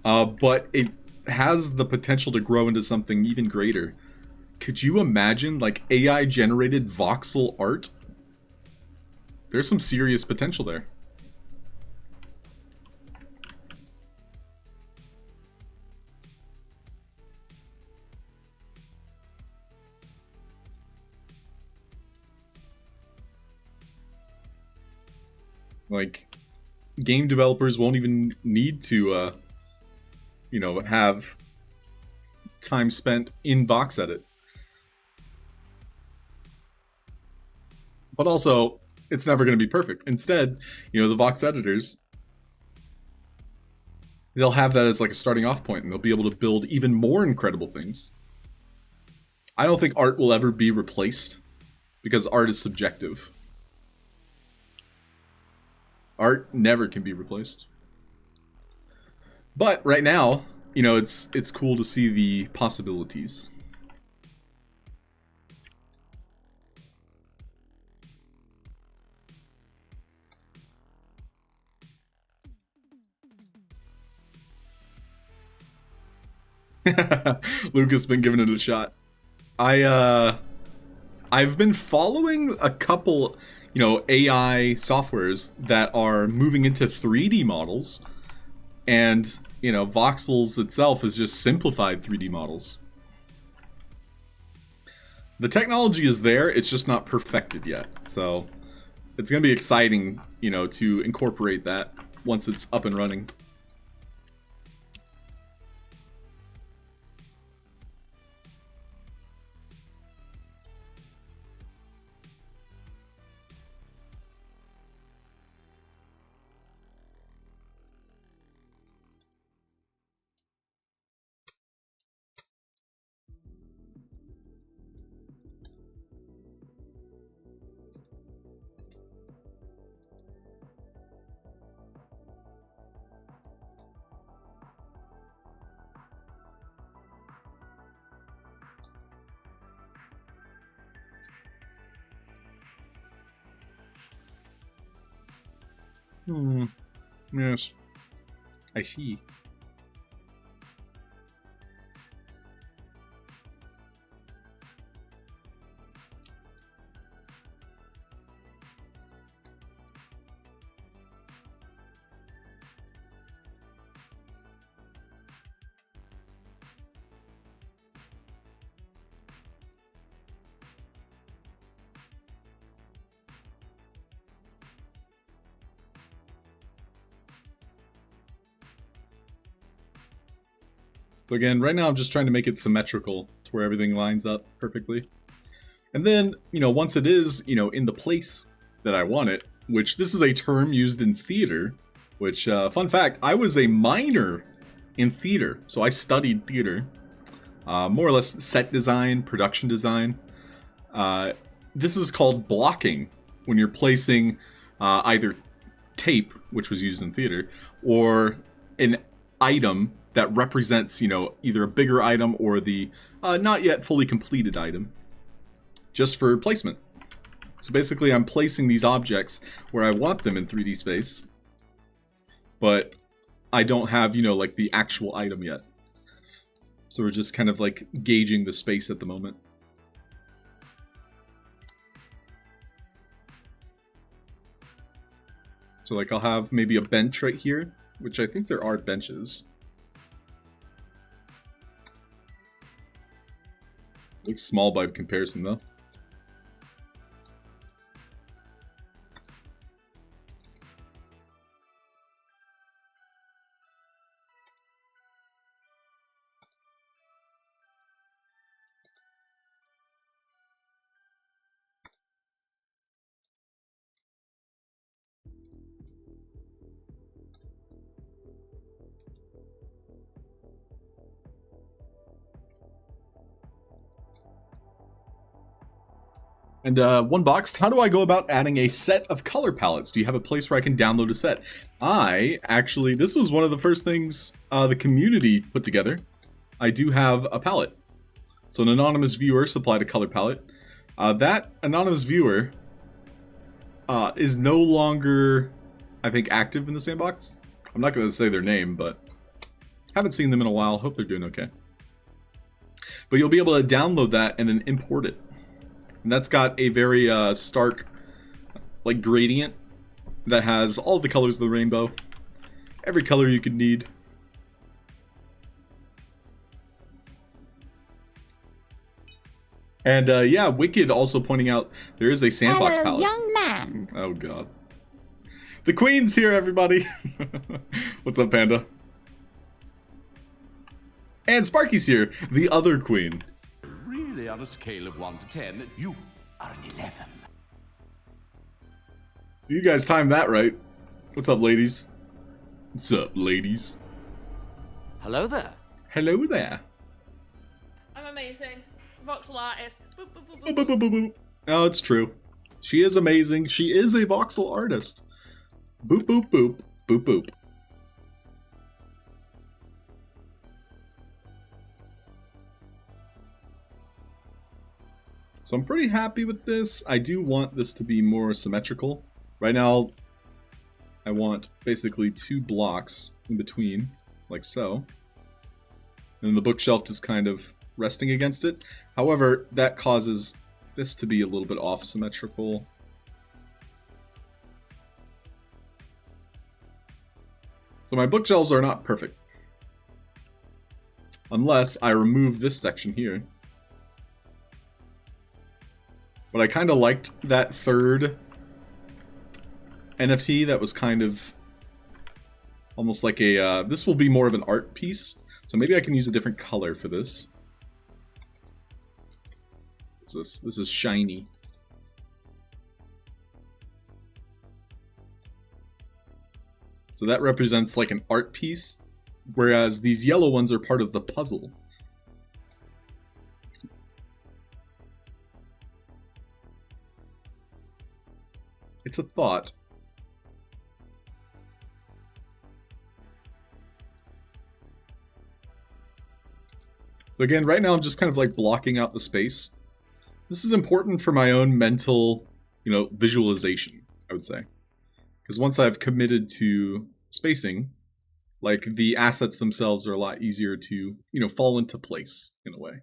But it has the potential to grow into something even greater. Could you imagine, like, AI-generated voxel art? There's some serious potential there. Like, game developers won't even need to, you know, have time spent in box edit. But also, it's never going to be perfect. Instead, you know, the Vox editors, they'll have that as like a starting off point, and they'll be able to build even more incredible things. I don't think art will ever be replaced, because art is subjective. Art never can be replaced. But right now, you know, it's cool to see the possibilities. Lucas been giving it a shot. I've been following a couple, you know, AI softwares that are moving into 3D models, and, you know, Voxels itself is just simplified 3D models. The technology is there, it's just not perfected yet, so it's gonna be exciting, you know, to incorporate that once it's up and running. Yes. I see. So again, right now I'm just trying to make it symmetrical to where everything lines up perfectly. And then, you know, once it is, you know, in the place that I want it, which this is a term used in theater, which, fun fact, I was a minor in theater. So I studied theater, more or less set design, production design. This is called blocking, when you're placing either tape, which was used in theater, or an item that represents, you know, either a bigger item or the not yet fully completed item, just for placement. So basically I'm placing these objects where I want them in 3D space, but I don't have, you know, like the actual item yet. So we're just kind of like gauging the space at the moment. So like I'll have maybe a bench right here, which I think there are benches. Looks small by comparison though. And one box, how do I go about adding a set of color palettes? Do you have a place where I can download a set? This was one of the first things the community put together. I do have a palette. So an anonymous viewer supplied a color palette. That anonymous viewer is no longer, I think, active in the sandbox. I'm not going to say their name, but haven't seen them in a while. Hope they're doing okay. but you'll be able to download that and then import it. And that's got a very stark like gradient that has all the colors of the rainbow. Every color you could need. And yeah, Wicked also pointing out there is a sandbox Hello, palette. young man. Oh god. The Queen's here, everybody! What's up, Panda? And Sparky's here, the other Queen. Really, on a scale of 1 to 10, you are an 11. You guys timed that right. What's up, ladies? What's up, ladies? Hello there. Hello there. I'm amazing. Voxel artist. Boop, boop, boop, Boop, boop, boop, boop, boop. Oh, it's true. She is amazing. She is a voxel artist. Boop, boop, boop. Boop, boop. So I'm pretty happy with this. I do want this to be more symmetrical. Right now, I want basically 2 blocks in between, like so. And the bookshelf is kind of resting against it. However, that causes this to be a little bit off symmetrical. So my bookshelves are not perfect. Unless I remove this section here. But I kind of liked that third NFT that was kind of almost like a, this will be more of an art piece. So maybe I can use a different color for this. What's this? This is shiny. So that represents like an art piece, whereas these yellow ones are part of the puzzle. It's a thought. So again, right now I'm just kind of like blocking out the space. This is important for my own mental, visualization, I would say. Because once I've committed to spacing, like the assets themselves are a lot easier to, fall into place in a way.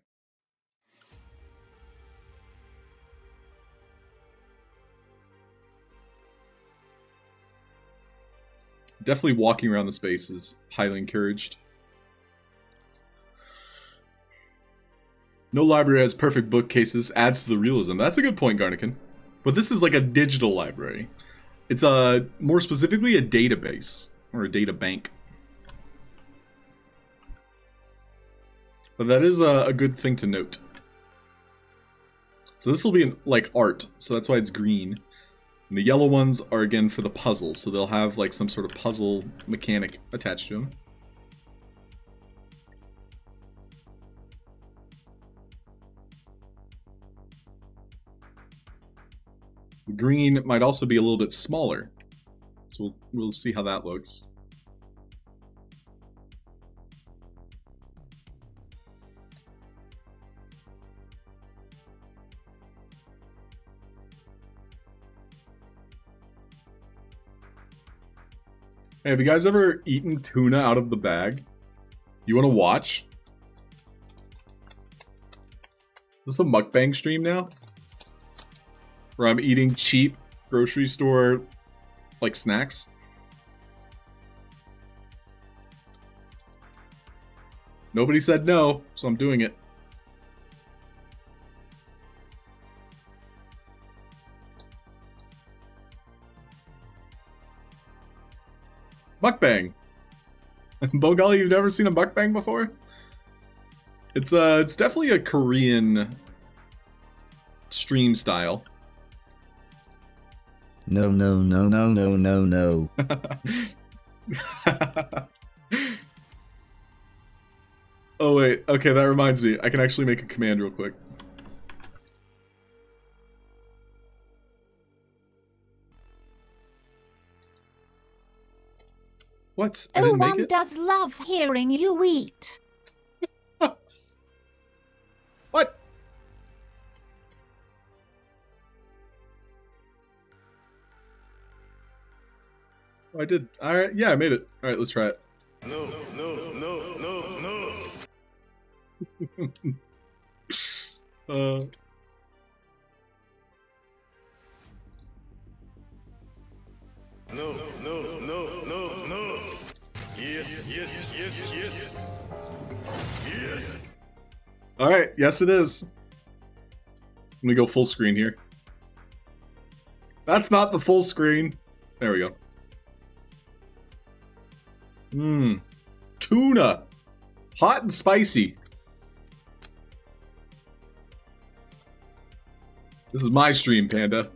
Definitely walking around the space is highly encouraged. No library has perfect bookcases, adds to the realism. That's a good point, Garnican. But this is like a digital library. It's more specifically a database, or a data bank. But that is a good thing to note. So this will be like art, so that's why it's green. And the yellow ones are again for the puzzle, so they'll have like some sort of puzzle mechanic attached to them. The green might also be a little bit smaller, so we'll see how that looks. Hey, have you guys ever eaten tuna out of the bag? You want to watch? Is this a mukbang stream now? Where I'm eating cheap grocery store, like, snacks? Nobody said no, so I'm doing it. Mukbang. Bogali, you've never seen a mukbang before? It's definitely a Korean stream style. No, no, no, no, no, no, no. Oh wait, okay, that reminds me. I can actually make a command real quick. What? I didn't make One it? does love hearing you eat. What? Oh, I did. Alright, yeah, I made it. Alright, let's try it. No, no, no, no, no. No, no, no, no, no. Yes, yes, yes, yes. Yes. All right, yes it is. Let me go full screen here. That's not the full screen. There we go. Mmm. Tuna. Hot and spicy. This is my stream, Panda.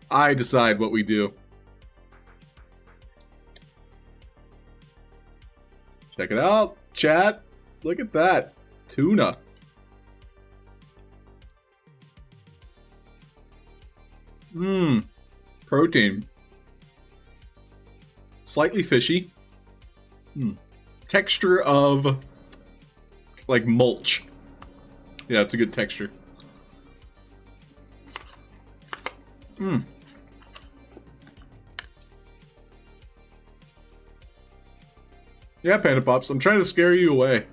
I decide what we do. Check it out, chat. Look at that. Tuna. Mmm. Protein. Slightly fishy. Texture of like mulch. Yeah, it's a good texture. Yeah, Panda Pops, I'm trying to scare you away.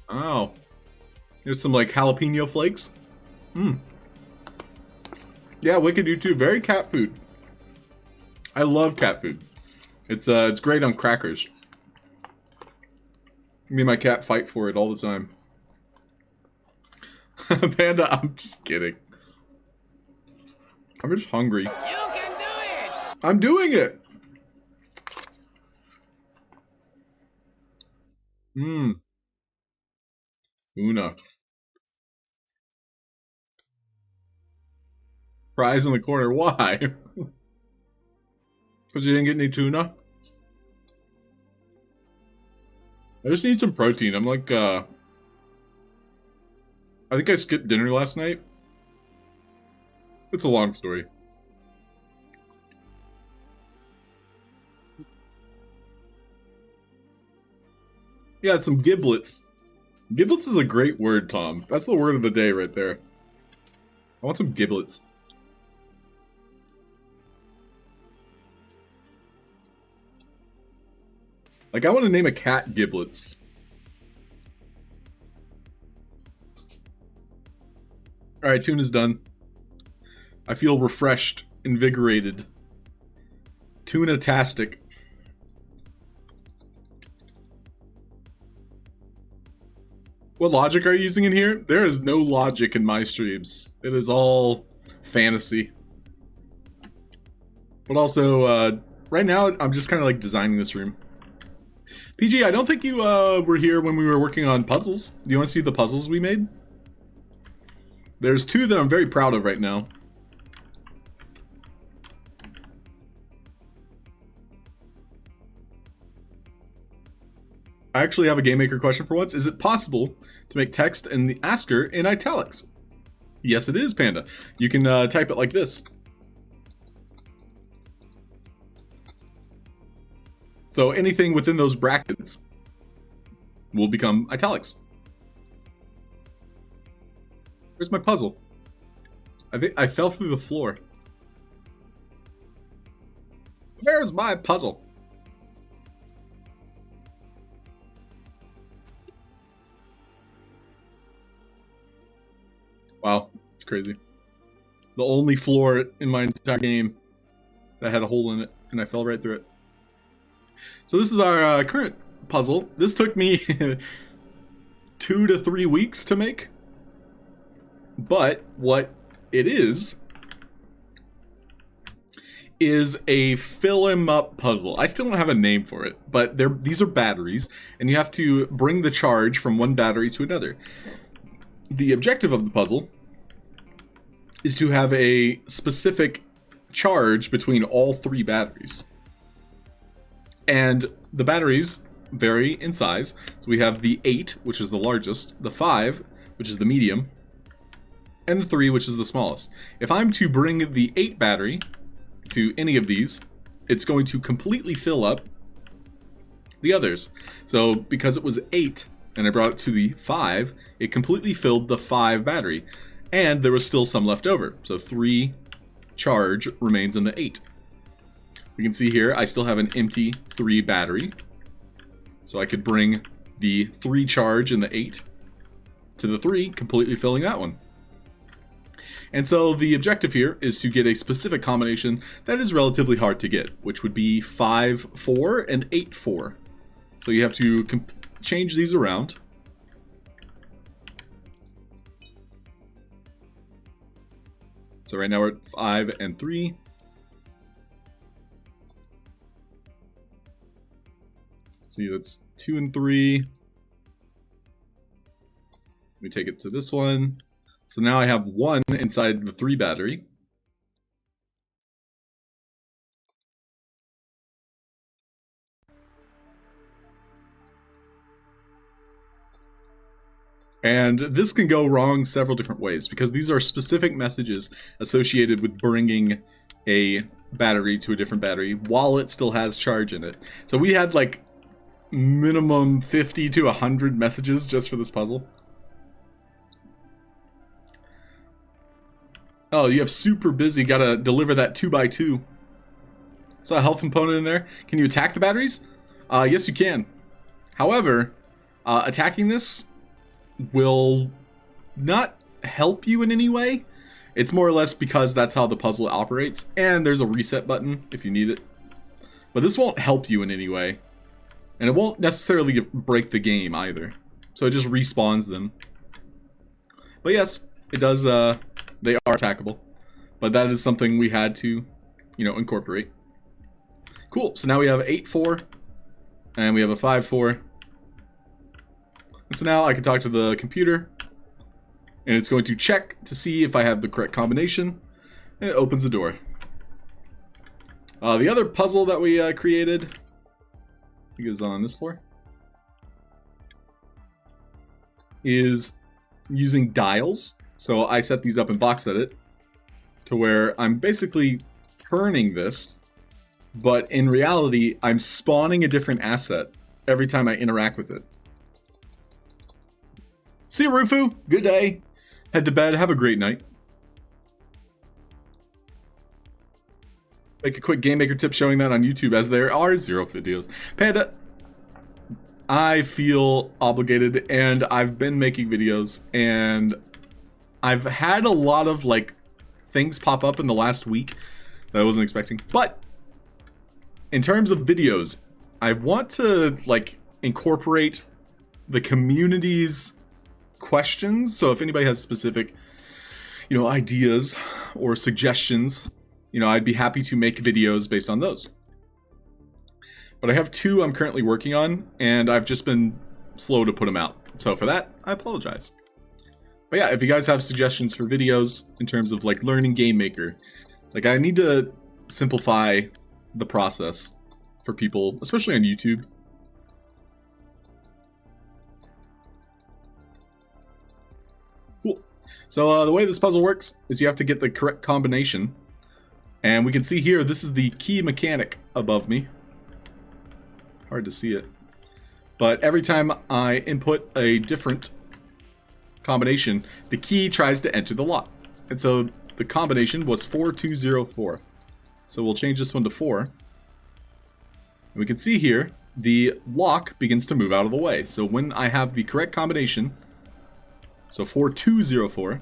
Oh. Here's some like jalapeno flakes. Yeah, wicked YouTube. Very cat food. I love cat food. It's great on crackers. Me and my cat fight for it all the time. Panda, I'm just kidding. I'm just hungry. You can do it! I'm doing it! Una. Fries in the corner. Why? Because you didn't get any tuna? I just need some protein. I'm like, I think I skipped dinner last night. It's a long story. Yeah, some giblets. Giblets is a great word, Tom. That's the word of the day right there. I want some giblets. Like, I want to name a cat Giblets. Alright, tuna's done. I feel refreshed, invigorated. Tuna-tastic. What logic are you using in here? There is no logic in my streams. It is all fantasy. But also, right now, I'm just kind of like designing this room. PG, I don't think you were here when we were working on puzzles. Do you want to see the puzzles we made? There's two that I'm very proud of right now. I actually have a Game Maker question for once. Is it possible to make text in the asker in italics? Yes, it is, Panda. You can type it like this. So anything within those brackets will become italics. Where's my puzzle? I think I fell through the floor. Where's my puzzle? Wow, it's crazy. The only floor in my entire game that had a hole in it, and I fell right through it. So this is our current puzzle. This took me 2 to 3 weeks to make. But what it is a fill 'em up puzzle. I still don't have a name for it, but these are batteries, and you have to bring the charge from one battery to another. The objective of the puzzle is to have a specific charge between all 3 batteries. And the batteries vary in size. So we have the 8, which is the largest, the 5, which is the medium, and the 3, which is the smallest. If I'm to bring the 8 battery to any of these, it's going to completely fill up the others. So because it was 8 and I brought it to the 5, it completely filled the 5 battery. And there was still some left over. So 3 charge remains in the 8. You can see here, I still have an empty 3 battery. So I could bring the 3 charge and the 8 to the 3, completely filling that one. And so the objective here is to get a specific combination that is relatively hard to get, which would be 5-4 and 8-4. So you have to change these around. So right now we're at 5 and 3. Let's see, that's 2 and 3. We take it to this one. So now I have 1 inside the 3 battery. And this can go wrong several different ways because these are specific messages associated with bringing a battery to a different battery while it still has charge in it. So we had like minimum 50 to 100 messages just for this puzzle. Oh, you have super busy, gotta deliver that 2x2. Saw a health component in there. Can you attack the batteries? Yes, you can. However, attacking this will not help you in any way. It's more or less because that's how the puzzle operates, and there's a reset button if you need it. But this won't help you in any way, and it won't necessarily break the game either. So it just respawns them. But yes, it does, they are attackable. But that is something we had to, you know, incorporate. Cool, so now we have 8-4, and we have a 5-4. And so now I can talk to the computer, and it's going to check to see if I have the correct combination, and it opens the door. The other puzzle that we created, I think is on this floor, is using dials. So I set these up in box edit to where I'm basically turning this, but in reality, I'm spawning a different asset every time I interact with it. See you, Rufu. Good day. Head to bed. Have a great night. Make a quick Game Maker tip showing that on YouTube, as there are 0 videos. Panda, I feel obligated, and I've been making videos, and I've had a lot of, like, things pop up in the last week that I wasn't expecting. But in terms of videos, I want to, like, incorporate the community's questions. So if anybody has specific, you know, ideas or suggestions, you know, I'd be happy to make videos based on those. But I have 2 I'm currently working on, and I've just been slow to put them out. So for that, I apologize. But yeah, if you guys have suggestions for videos in terms of like learning Game Maker, like I need to simplify the process for people, especially on YouTube. Cool. So the way this puzzle works is you have to get the correct combination. And we can see here, this is the key mechanic above me. Hard to see it. But every time I input a different combination, the key tries to enter the lock. And so the combination was 4204. So we'll change this one to 4. And we can see here, the lock begins to move out of the way. So when I have the correct combination, so 4204,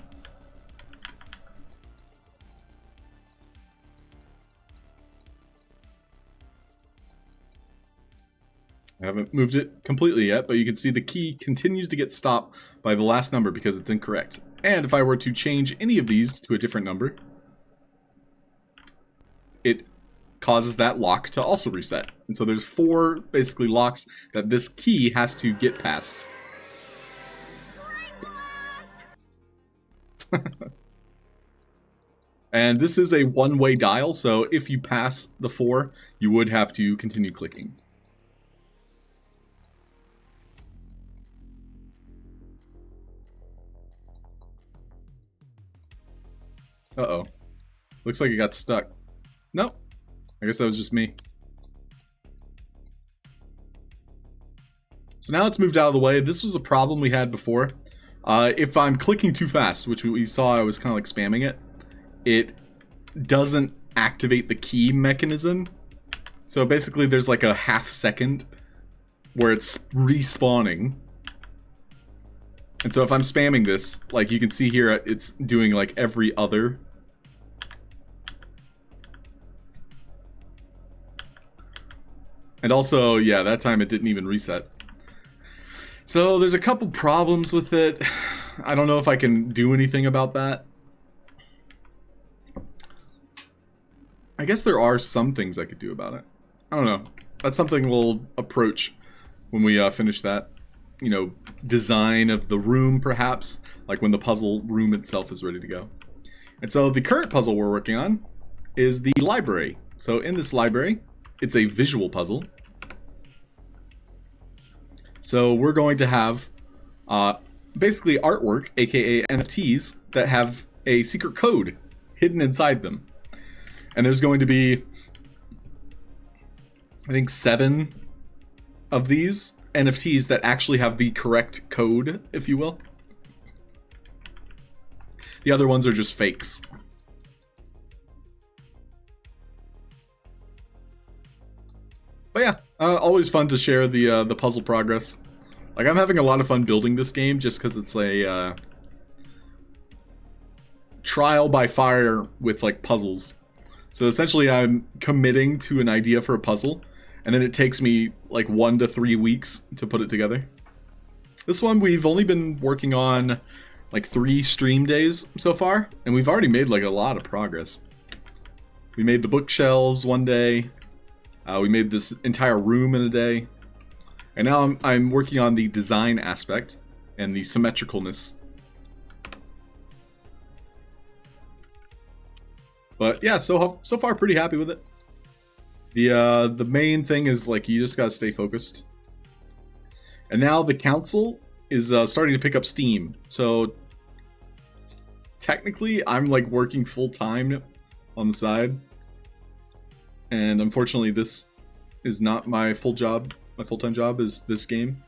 I haven't moved it completely yet, but you can see the key continues to get stopped by the last number because it's incorrect. And if I were to change any of these to a different number, it causes that lock to also reset. And so there's 4 basically locks that this key has to get past. And this is a one-way dial, so if you pass the 4, you would have to continue clicking. Uh-oh. Looks like it got stuck. Nope. I guess that was just me. So now it's moved out of the way. This was a problem we had before. If I'm clicking too fast, which we saw I was kind of like spamming it, it doesn't activate the key mechanism. So basically there's like a half second where it's respawning. And so if I'm spamming this, like you can see here, it's doing like every other. And also, yeah, that time it didn't even reset. So there's a couple problems with it. I don't know if I can do anything about that. I guess there are some things I could do about it. I don't know. That's something we'll approach when we finish that, you know, design of the room, perhaps, like when the puzzle room itself is ready to go. And so the current puzzle we're working on is the library. So in this library, it's a visual puzzle. So we're going to have basically artwork, aka NFTs, that have a secret code hidden inside them. And there's going to be, I think, 7 of these NFTs that actually have the correct code, if you will. The other ones are just fakes. But yeah, always fun to share the puzzle progress. Like, I'm having a lot of fun building this game just because it's a trial by fire with like puzzles. So essentially I'm committing to an idea for a puzzle, and then it takes me like 1 to 3 weeks to put it together. This one we've only been working on like 3 stream days so far, and we've already made like a lot of progress. We made the bookshelves one day, we made this entire room in a day, and now I'm working on the design aspect and the symmetricalness. But yeah, so far pretty happy with it. The main thing is like you just gotta stay focused. And now the council is starting to pick up steam. So technically, I'm like working full time on the side, and unfortunately, this is not my full job. My full-time job is this game.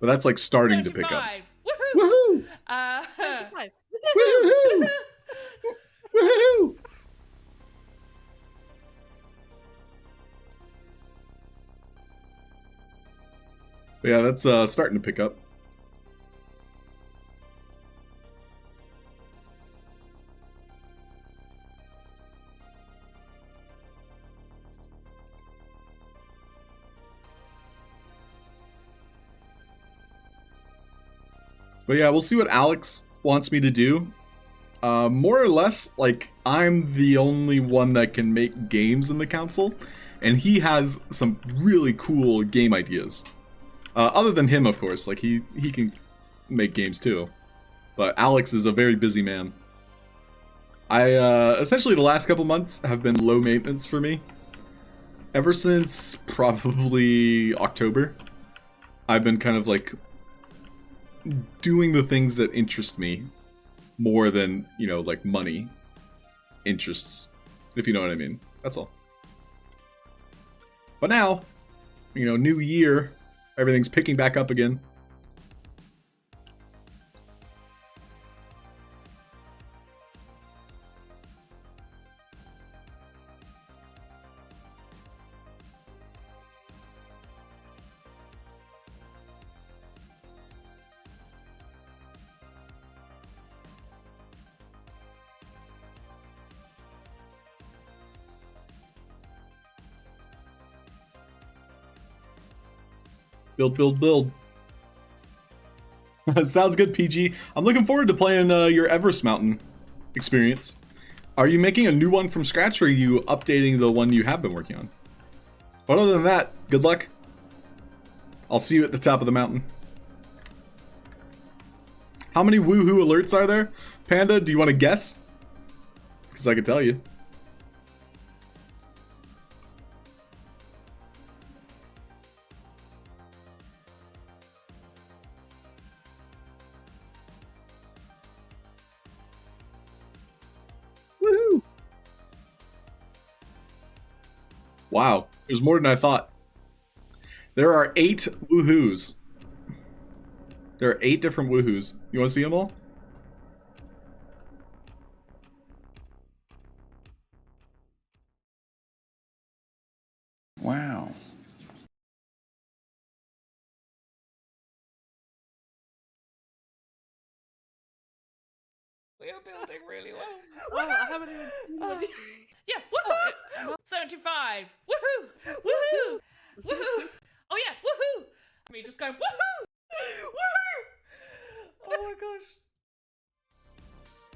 But that's like starting to pick up. Woohoo! Woohoo! Woohoo! Woohoo! But yeah, that's starting to pick up. But yeah, we'll see what Alex wants me to do. More or less, like, I'm the only one that can make games in the council, and he has some really cool game ideas. Other than him, of course, like, he can make games too. But Alex is a very busy man. Essentially the last couple months have been low maintenance for me. Ever since probably October, I've been kind of like doing the things that interest me more than, you know, like money interests, if you know what I mean. That's all. But now, you know, new year, everything's picking back up again. Build, build, build. Sounds good, PG. I'm looking forward to playing your Everest Mountain experience. Are you making a new one from scratch, or are you updating the one you have been working on? But other than that, good luck. I'll see you at the top of the mountain. How many woohoo alerts are there? Panda, do you want to guess? Because I can tell you. Woohoo! Wow, there's more than I thought. There are 8 woohoos. There are 8 different woohoos. You want to see them all? We are building really well. Oh, I haven't even seen one. Yeah, woohoo! 75. Woohoo! Woohoo! Woohoo! Oh yeah, woohoo! Me just going woohoo! Woohoo! Oh my gosh.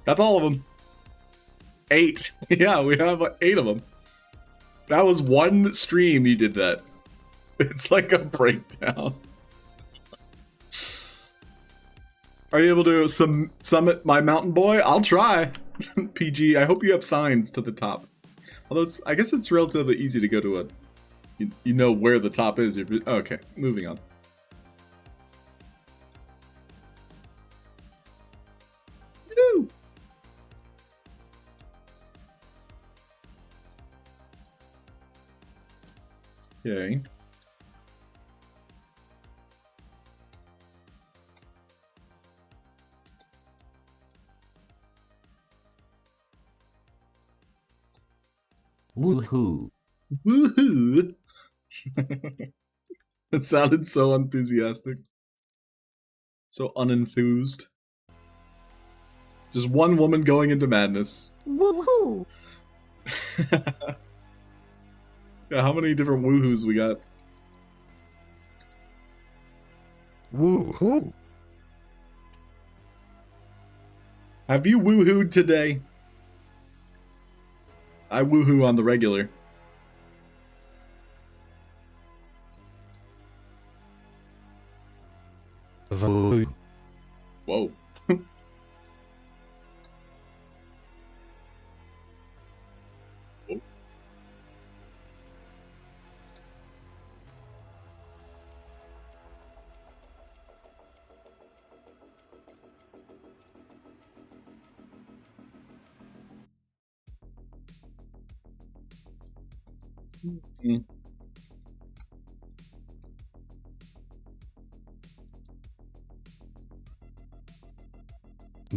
That's all of them. 8. Yeah, we have like 8 of them. That was one stream you did that. It's like a breakdown. Are you able to summit my mountain boy? I'll try. PG, I hope you have signs to the top. Although I guess it's relatively easy to go to a... You know where the top is. Okay, moving on. Woo! Okay. Woohoo. Woohoo! It sounded so enthusiastic. So unenthused. Just one woman going into madness. Woohoo! Yeah, how many different woohoos we got? Woohoo! Have you woohooed today? I woohoo on the regular. Woo. Whoa. Mm.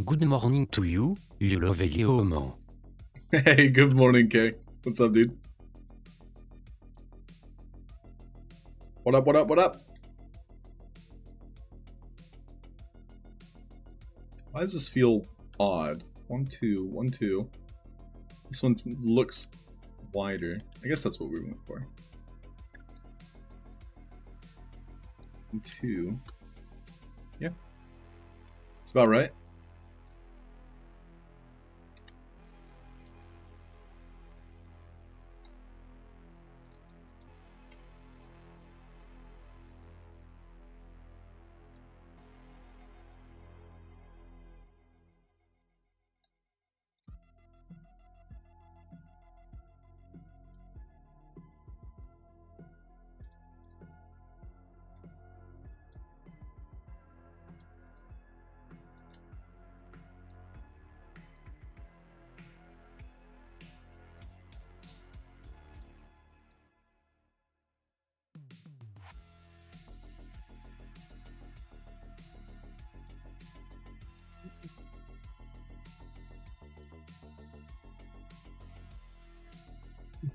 Good morning to you, le lovely woman. Hey, good morning, Kay. What's up, dude? What up, what up, what up? Why does this feel odd? 1, 2, 1, 2. This one looks wider. I guess that's what we went for. 1, 2. Yeah. It's about right.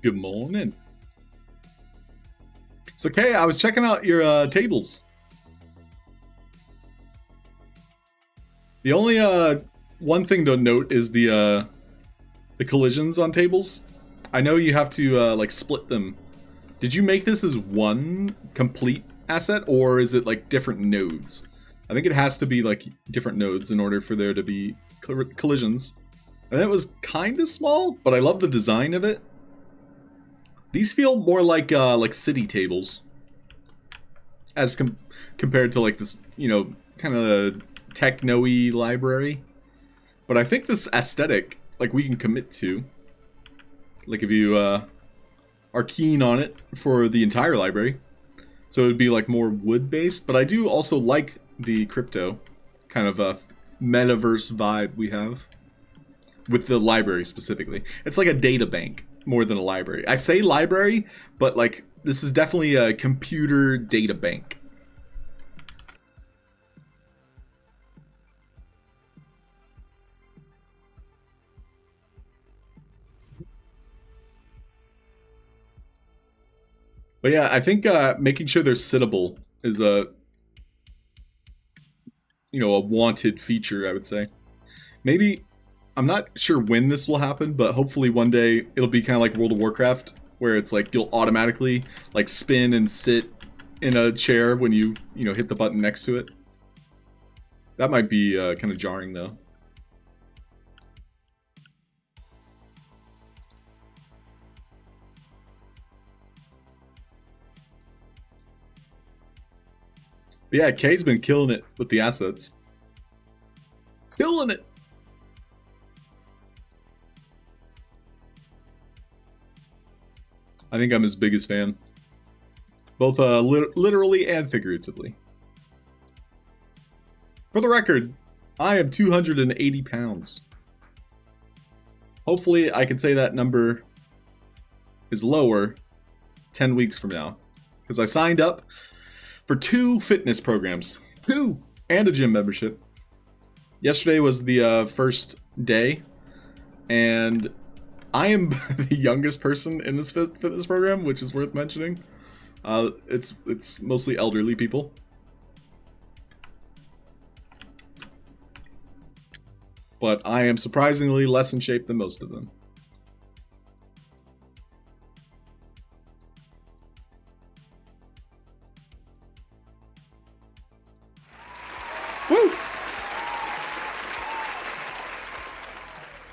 Good morning. So, Kay, I was checking out your tables. The only one thing to note is the collisions on tables. I know you have to like split them. Did you make this as one complete asset, or is it like different nodes? I think it has to be like different nodes in order for there to be collisions. And it was kind of small, but I love the design of it. These feel more like city tables, as compared to like this, you know, kind of techno-y library. But I think this aesthetic, like, we can commit to. Like, if you are keen on it for the entire library. So it would be like more wood-based, but I do also like the crypto kind of metaverse vibe we have with the library specifically. It's like a data bank more than a library. I say library, but like this is definitely a computer data bank. But yeah, I think making sure they're sittable is a, you know, a wanted feature, I would say. Maybe I'm not sure when this will happen, but hopefully one day it'll be kind of like World of Warcraft, where it's like you'll automatically like spin and sit in a chair when you hit the button next to it. That might be kind of jarring though. But yeah, Kay's been killing it with the assets. Killing it! I think I'm his biggest fan. Both literally and figuratively. For the record, I am 280 pounds. Hopefully I can say that number is lower 10 weeks from now. Because I signed up for 2 fitness programs. 2! And a gym membership. Yesterday was the first day. And I am the youngest person in this fitness program, which is worth mentioning. It's mostly elderly people. But I am surprisingly less in shape than most of them. Woo!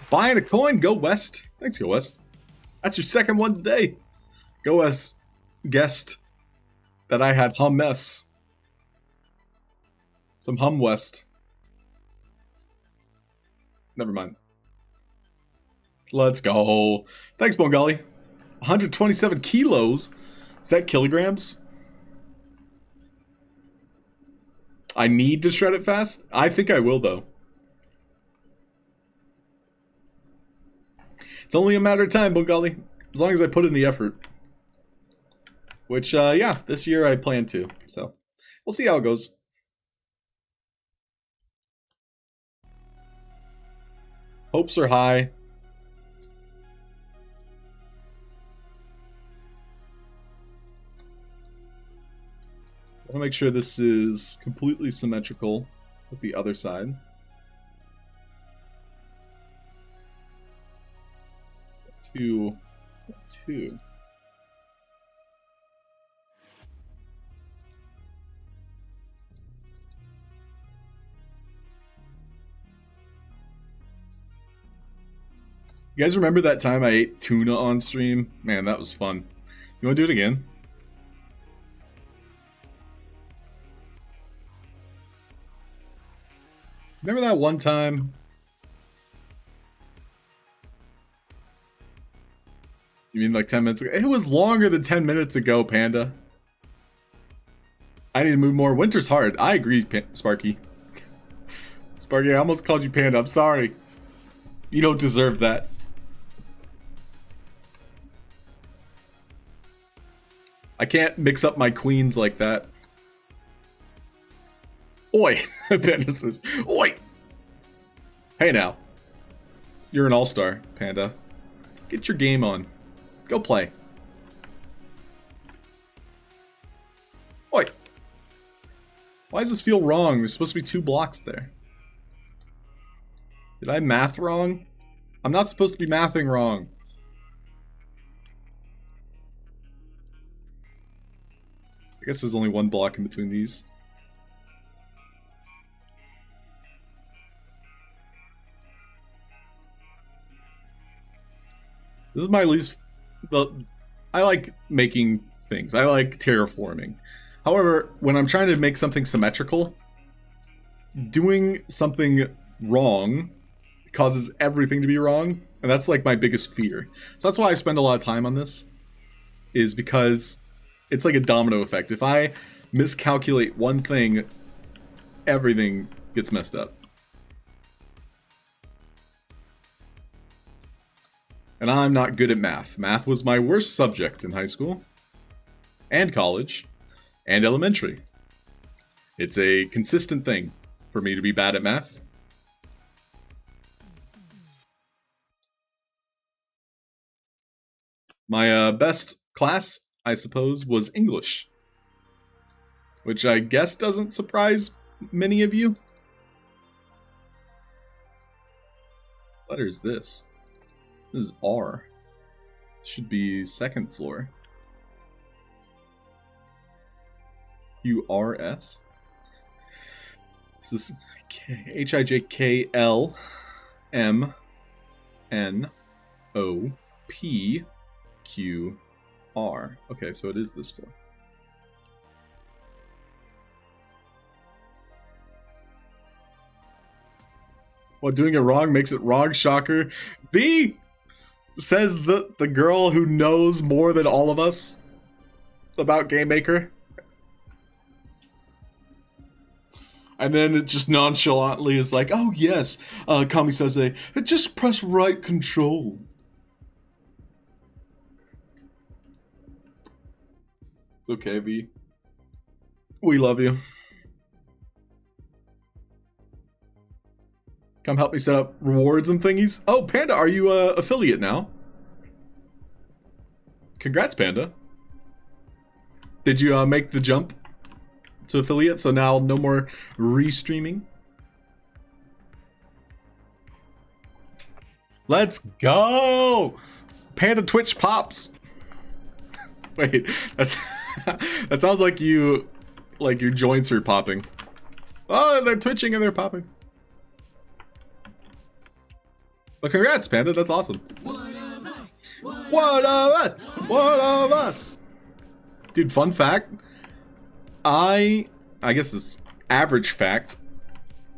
Buying a coin, go West. Thanks, Go West. That's your second one today. Go West guessed that I had hum mess. Some hum West. Never mind. Let's go. Thanks, Bongali. 127 kilos. Is that kilograms? I need to shred it fast? I think I will, though. It's only a matter of time, Bongali. As long as I put in the effort. Which, yeah, this year I plan to. So, we'll see how it goes. Hopes are high. I want to make sure this is completely symmetrical with the other side. Two. You guys remember that time I ate tuna on stream? Man, that was fun. You want to do it again? Remember that one time? You mean like 10 minutes ago? It was longer than 10 minutes ago, Panda. I need to move more. Winter's hard. I agree, Sparky. Sparky, I almost called you Panda. I'm sorry. You don't deserve that. I can't mix up my queens like that. Oi! Panda says, oi! Hey now. You're an all-star, Panda. Get your game on. Go play. Oi! Why does this feel wrong? There's supposed to be 2 blocks there. Did I math wrong? I'm not supposed to be mathing wrong. I guess there's only 1 block in between these. This is my least... I like making things. I like terraforming. However, when I'm trying to make something symmetrical, doing something wrong causes everything to be wrong. And that's like my biggest fear. So that's why I spend a lot of time on this. Is because it's like a domino effect. If I miscalculate one thing, everything gets messed up. And I'm not good at math. Math was my worst subject in high school, and college, and elementary. It's a consistent thing for me to be bad at math. My best class, I suppose, was English. Which I guess doesn't surprise many of you. letter is this? This is R. Should be second floor. URS? This is HIJKLMNOPQR. Okay, so it is this floor. What, doing it wrong makes it wrong, shocker? V says the girl who knows more than all of us about Game Maker. And then it just nonchalantly is like, oh yes, Kami says just press right control. Okay, V. We love you. Come help me set up rewards and thingies. Oh, Panda, are you a affiliate now? Congrats, Panda. Did you make the jump to affiliate? So now no more restreaming. Let's go! Panda Twitch pops. Wait, that's that sounds like your joints are popping. Oh, they're twitching and they're popping. Well, congrats, Panda. That's awesome. One of us. One of us. One of us. Dude, fun fact. I guess this average fact.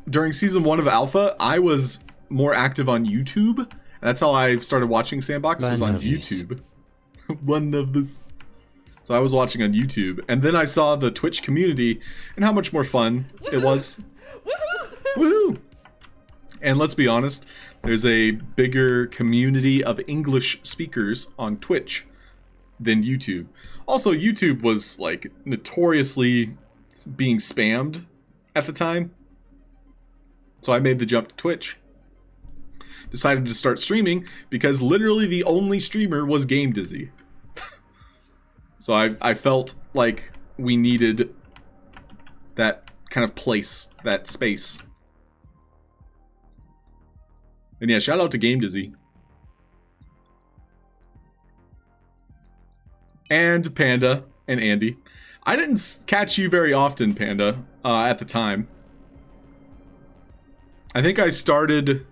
During season 1 of Alpha, I was more active on YouTube. That's how I started watching Sandbox. Was on YouTube. One of us. So I was watching on YouTube, and then I saw the Twitch community and how much more fun it was. Woohoo! And let's be honest, there's a bigger community of English speakers on Twitch than YouTube. Also, YouTube was like notoriously being spammed at the time. So I made the jump to Twitch. Decided to start streaming because literally the only streamer was Game Dizzy. So I felt like we needed that kind of place, that space. And yeah, shout out to Game Dizzy. And Panda and Andy. I didn't catch you very often, Panda, at the time. I think I started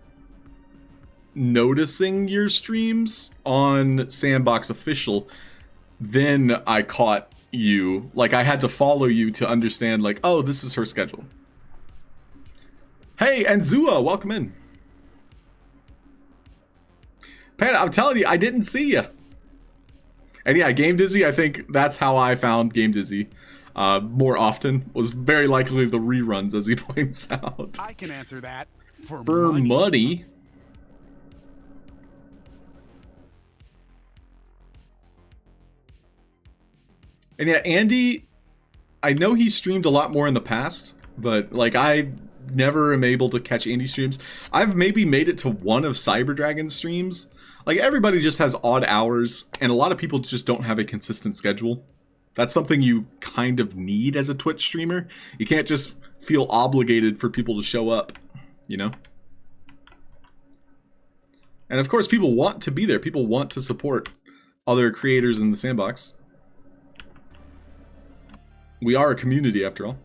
noticing your streams on Sandbox Official. Then I caught you. Like, I had to follow you to understand, like, oh, this is her schedule. Hey, and Zua, welcome in. Panda, I'm telling you, I didn't see you. And yeah, Game Dizzy, I think that's how I found Game Dizzy more often. Was very likely the reruns, as he points out. I can answer that. For money. And yeah, Andy, I know he streamed a lot more in the past, but like I never am able to catch Andy streams. I've maybe made it to one of Cyber Dragon's streams. Like everybody just has odd hours, and a lot of people just don't have a consistent schedule. That's something you kind of need as a Twitch streamer. You can't just feel obligated for people to show up, you know? And of course, people want to be there. People want to support other creators in the sandbox. We are a community, after all.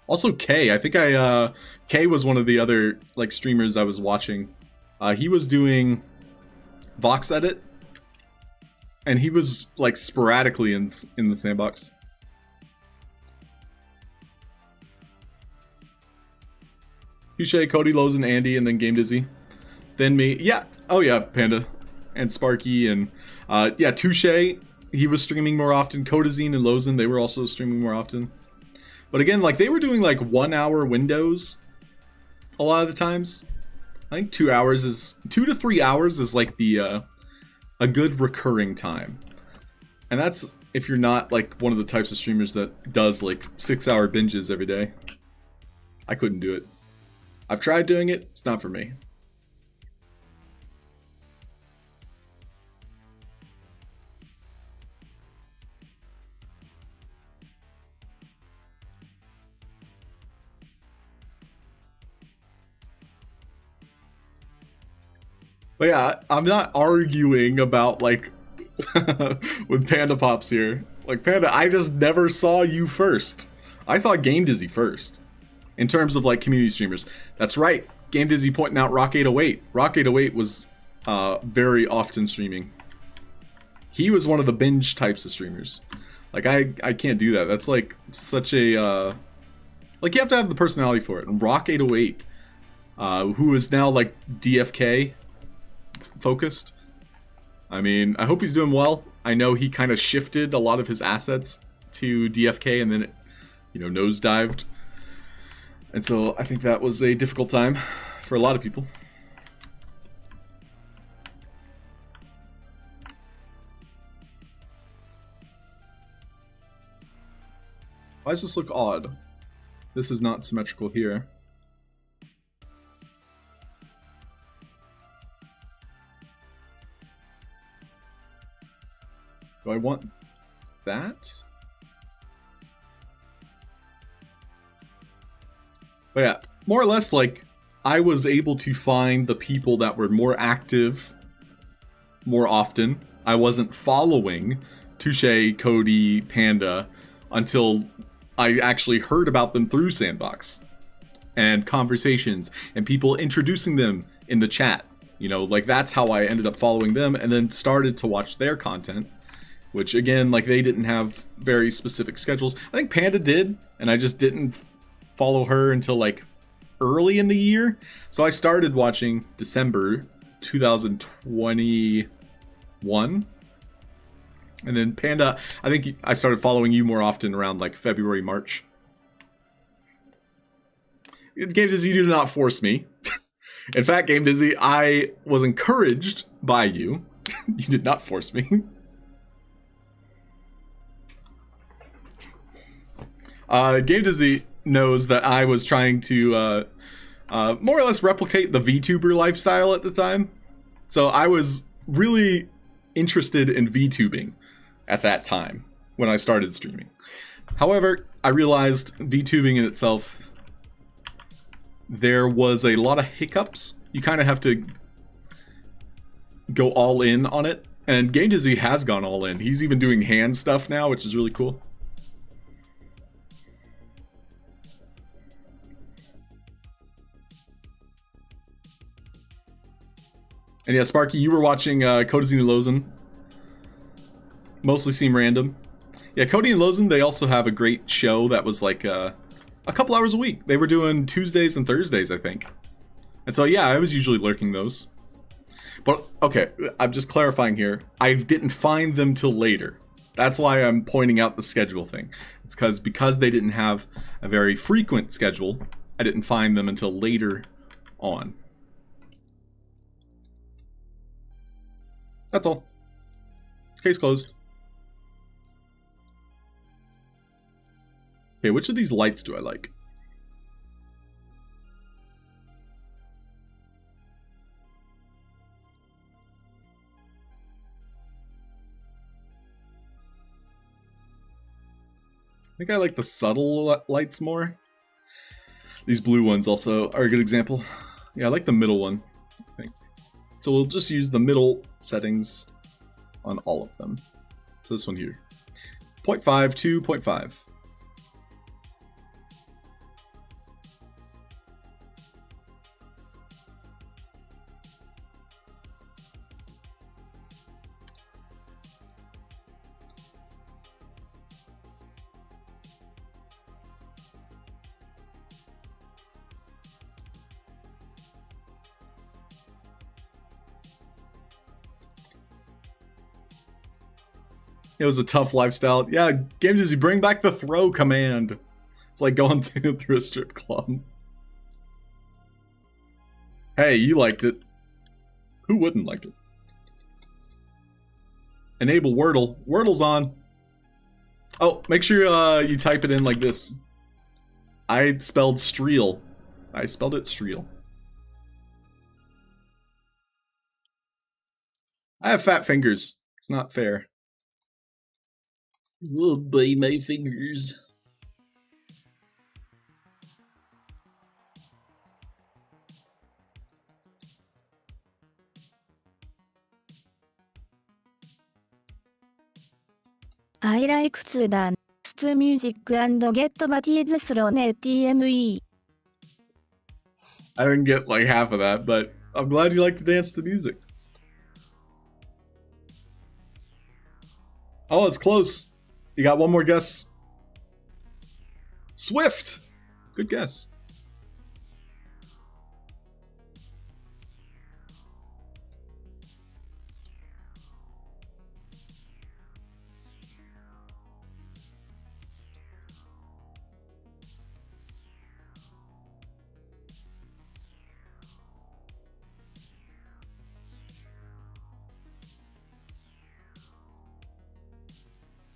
Also, Kay. I think Kay was one of the other like streamers I was watching. He was doing Vox Edit, and he was like sporadically in the sandbox. Touche, Cody, Lozen, Andy, and then Game Dizzy. Then me. Yeah. Oh yeah, Panda. And Sparky, and yeah, Touche. He was streaming more often. Codazine and Lozen, they were also streaming more often. But again, like they were doing like 1 hour windows a lot of the times. I think 2 hours is 2 to 3 hours is like the a good recurring time. And that's if you're not like one of the types of streamers that does like 6-hour binges every day. I couldn't do it. I've tried doing it, it's not for me. But yeah, I'm not arguing about like with Panda Pops here. Like Panda, I just never saw you first. I saw Game Dizzy first. In terms of like community streamers. That's right. Game Dizzy pointing out Rock 808. Rock 808 was very often streaming. He was one of the binge types of streamers. Like I can't do that. That's like such a like you have to have the personality for it. And Rock 808, who is now like DFK focused. I mean, I hope he's doing well. I know he kind of shifted a lot of his assets to DFK and then it, you know, nosedived. And so I think that was a difficult time for a lot of people. Why does this look odd? This is not symmetrical here. Do I want that? But yeah, more or less, like, I was able to find the people that were more active more often. I wasn't following Touche, Cody, Panda until I actually heard about them through Sandbox and conversations and people introducing them in the chat. You know, like, that's how I ended up following them and then started to watch their content, which, again, like, they didn't have very specific schedules. I think Panda did, and I just didn't follow her until like early in the year. So I started watching December 2021. And then Panda, I think I started following you more often around like February, March. Game Dizzy, you do not force me. In fact, Game Dizzy, I was encouraged by you. You did not force me. Game Dizzy knows that I was trying to more or less replicate the VTuber lifestyle at the time. So I was really interested in VTubing at that time when I started streaming. However, I realized VTubing in itself, there was a lot of hiccups. You kind of have to go all in on it. And Game Dizzy has gone all in. He's even doing hand stuff now, which is really cool. And yeah, Sparky, you were watching Cody and Lozen. Mostly seem random. Yeah, Cody and Lozen, they also have a great show that was like a couple hours a week. They were doing Tuesdays and Thursdays, I think. And so yeah, I was usually lurking those. But okay, I'm just clarifying here. I didn't find them till later. That's why I'm pointing out the schedule thing. It's because they didn't have a very frequent schedule, I didn't find them until later on. That's all. Case closed. Okay, which of these lights do I like? I think I like the subtle lights more. These blue ones also are a good example. Yeah, I like the middle one, I think. So we'll just use the middle settings on all of them. So this one here. 0.5 to 0.5. It was a tough lifestyle. Yeah, Game Dizzy, bring back the throw command. It's like going through a strip club. Hey, you liked it. Who wouldn't like it? Enable Wordle. Wordle's on. Oh, make sure you type it in like this. I spelled Streel. I spelled it Streel. I have fat fingers. It's not fair. Oh boy, my fingers. I like to dance to music and get bodies thrown at TME. I didn't get like half of that, but I'm glad you like to dance to music. Oh, it's close. You got one more guess. Swift. Good guess.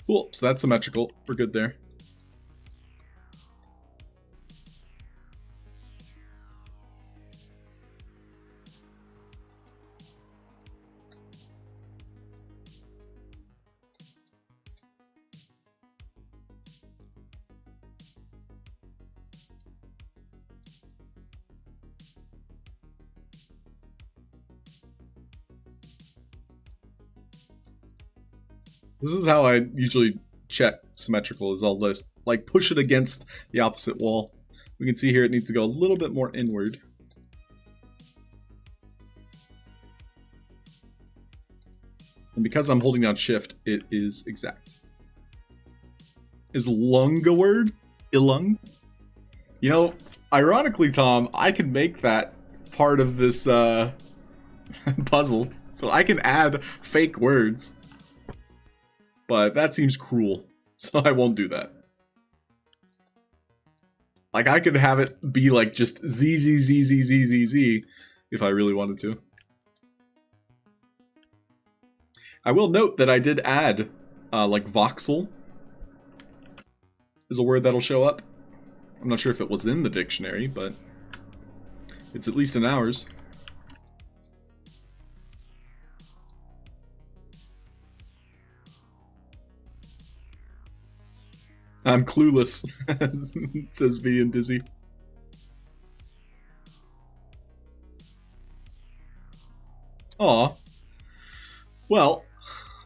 Cool, so that's symmetrical. We're good there. This is how I usually check symmetrical, is I'll list, like push it against the opposite wall. We can see here it needs to go a little bit more inward. And because I'm holding down shift, it is exact. Is lung a word? Ilung? You know, ironically, Tom, I can make that part of this puzzle. So I can add fake words. But that seems cruel, so I won't do that. Like, I could have it be like just ZZZZZZZ if I really wanted to. I will note that I did add, like, voxel is a word that'll show up. I'm not sure if it was in the dictionary, but it's at least in ours. I'm clueless, says V and Dizzy. Aw. Well,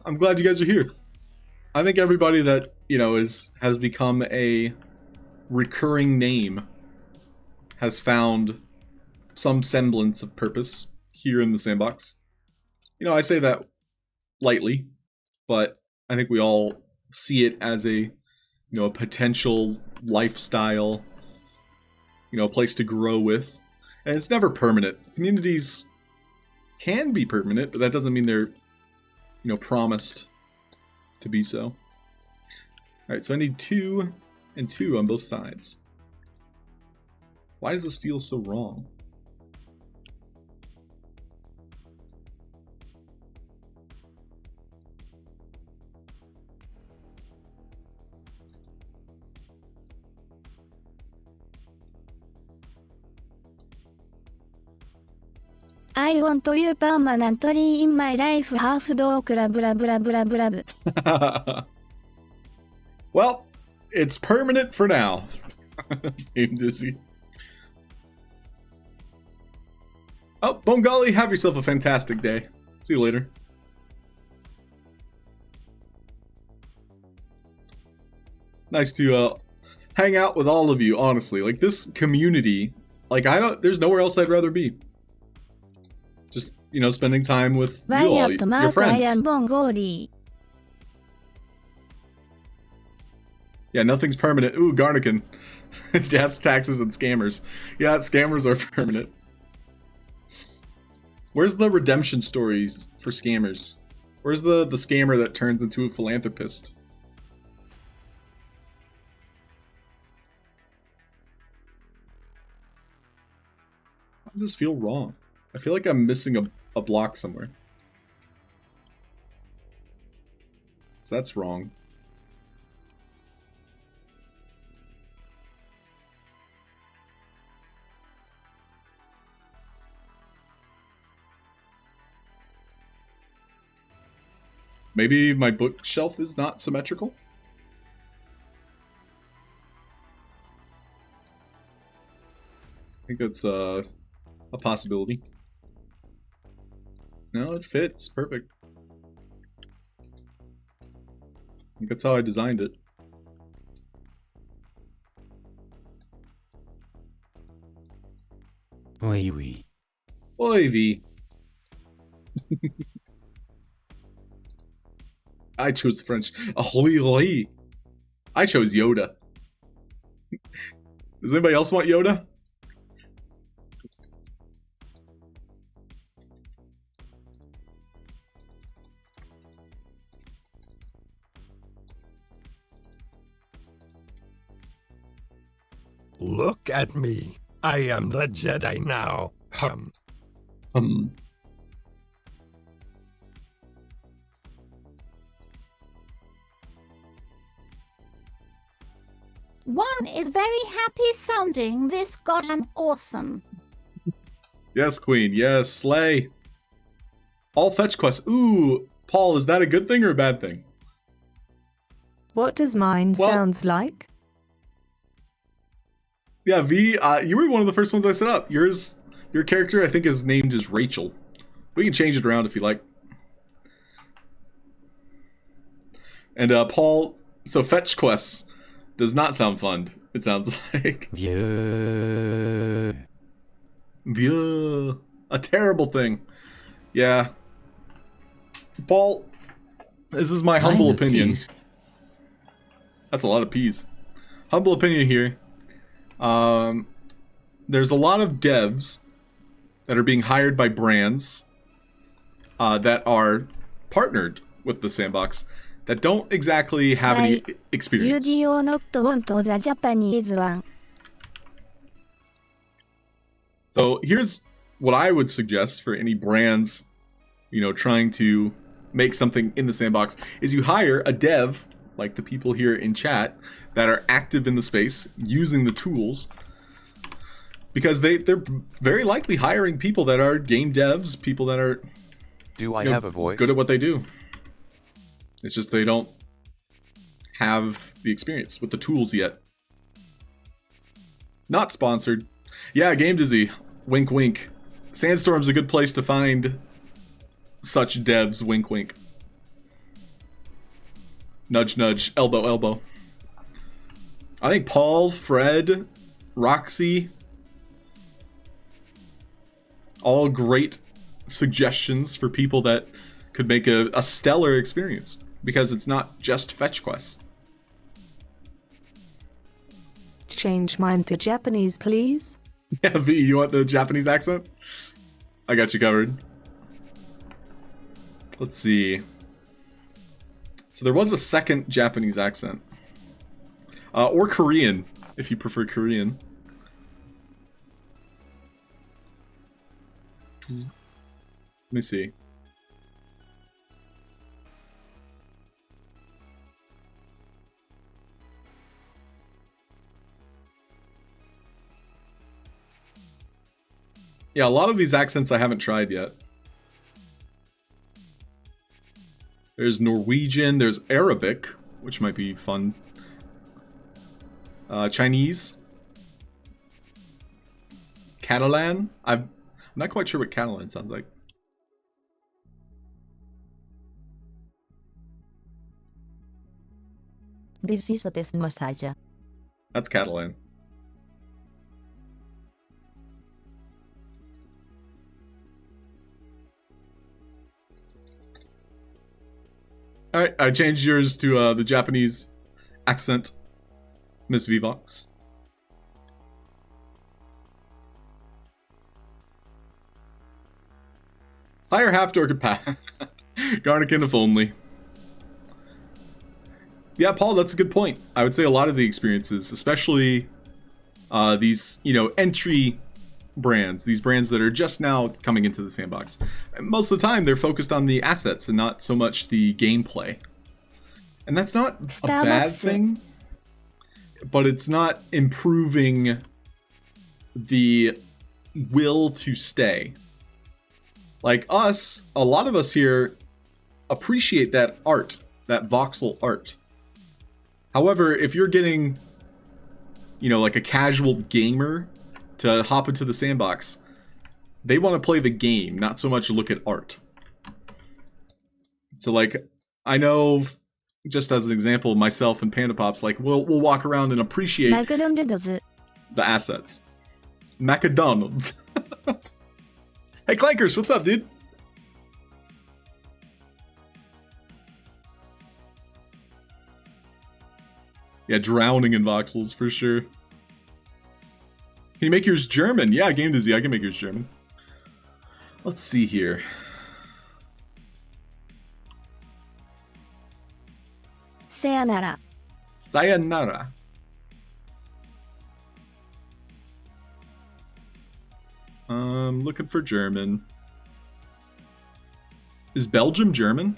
I'm glad you guys are here. I think everybody that, you know, has become a recurring name has found some semblance of purpose here in the sandbox. You know, I say that lightly, but I think we all see it as a, you know, a potential lifestyle, you know, a place to grow with. And it's never permanent. Communities can be permanent, but that doesn't mean they're, you know, promised to be so. Alright, so I need 2 and 2 on both sides. Why does this feel so wrong? I want you permanently in my life, Halfd0rk, blah blah blah blah blah. Well, it's permanent for now. I'm dizzy. Oh, Bongali, have yourself a fantastic day. See you later. Nice to hang out with all of you, honestly. Like, this community, like, there's nowhere else I'd rather be. Just, you know, spending time with you all, your friends. Yeah, nothing's permanent. Ooh, Garnican. Death, taxes, and scammers. Yeah, scammers are permanent. Where's the redemption stories for scammers? Where's the scammer that turns into a philanthropist? Why does this feel wrong? I feel like I'm missing a block somewhere. So that's wrong. Maybe my bookshelf is not symmetrical? I think that's a possibility. No, it fits. Perfect. That's how I designed it. Oui, oui. Oi, V. I chose French. Ahoy, ahoy. I chose Yoda. Does anybody else want Yoda? Look at me. I am the Jedi now. Hum. One is very happy sounding this goddamn awesome. Yes, Queen. Yes, slay. All fetch quests. Ooh, Paul, is that a good thing or a bad thing? What does mine sounds like? Yeah, V, you were one of the first ones I set up. Your character, I think, is named as Rachel. We can change it around if you like. And Paul, so fetch quests does not sound fun. It sounds like Vieux. A terrible thing. Yeah. Paul, this is my humble opinion. Peas. That's a lot of peas. Humble opinion here. There's a lot of devs that are being hired by brands that are partnered with the sandbox that don't exactly have any experience. You do not want the Japanese one. So here's what I would suggest for any brands, trying to make something in the sandbox, is you hire a dev, like the people here in chat, that are active in the space, using the tools, because they're very likely hiring people that are game devs, people that are have a voice? Good at what they do. It's just they don't have the experience with the tools yet. Not sponsored. Yeah, Game Dizzy. Wink wink. Sandstorm's a good place to find such devs, wink wink. Nudge nudge, elbow elbow. I think Paul, Fred, Roxy, all great suggestions for people that could make a stellar experience, because it's not just fetch quests. Change mine to Japanese, please. Yeah, V, you want the Japanese accent? I got you covered. Let's see. So there was a second Japanese accent. Or Korean, if you prefer Korean. Let me see. Yeah, a lot of these accents I haven't tried yet. There's Norwegian, there's Arabic, which might be fun. Chinese. Catalan. I'm not quite sure what Catalan sounds like. This is a test massage. That's Catalan. Alright, I changed yours to the Japanese accent, Miss Vivox. Hire Halfd0rk path. Garnikin if only. Yeah, Paul, that's a good point. I would say a lot of the experiences, especially these, entry brands, these brands that are just now coming into the sandbox. Most of the time, they're focused on the assets and not so much the gameplay. And that's not a bad thing, but it's not improving the will to stay. Like us, a lot of us here appreciate that art, that voxel art. However, if you're getting, like a casual gamer to hop into the sandbox, they want to play the game, not so much look at art. So, like, I know, just as an example, myself and Panda Pops, like we'll walk around and appreciate McDonald's. the assets. McDonald's. Hey Clankers, what's up, dude? Yeah, drowning in voxels for sure. Can you make yours German? Yeah, Game Dizzy, I can make yours German. Let's see here. Sayonara. Sayonara. Looking for German. Is Belgium German?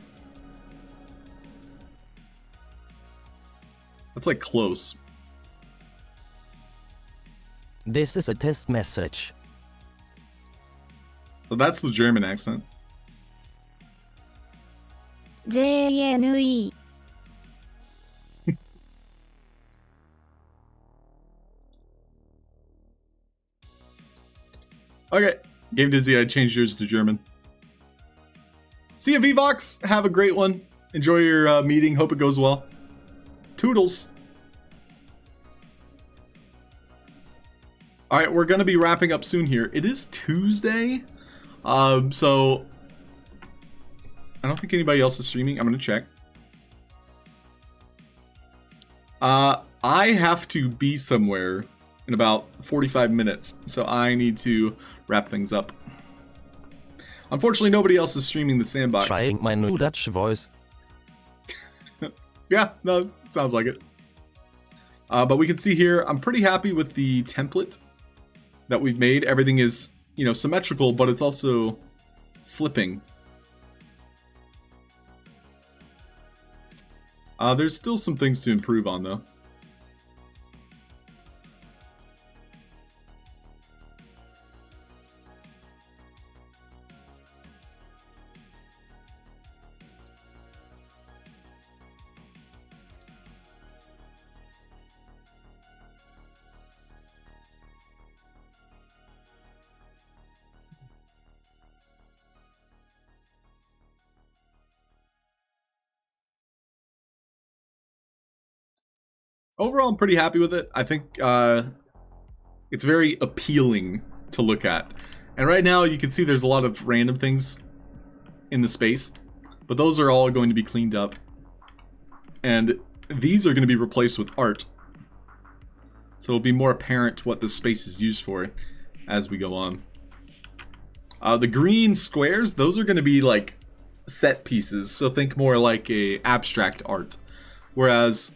That's like close. This is a test message. So that's the German accent. JNE. Okay, Game Dizzy, I changed yours to German. See you, VVox. Have a great one. Enjoy your meeting. Hope it goes well. Toodles. All right, we're going to be wrapping up soon here. It is Tuesday, so I don't think anybody else is streaming. I'm going to check. I have to be somewhere in about 45 minutes, so I need to wrap things up. Unfortunately, nobody else is streaming the sandbox. Trying my new Dutch voice. Yeah, no, sounds like it. But we can see here, I'm pretty happy with the template that we've made. Everything is, you know, symmetrical, but it's also flipping. There's still some things to improve on, though. Overall, I'm pretty happy with it. I think it's very appealing to look at. And right now, you can see there's a lot of random things in the space. But those are all going to be cleaned up. And these are going to be replaced with art. So it'll be more apparent what the space is used for as we go on. The green squares, those are going to be like set pieces. So think more like a abstract art. Whereas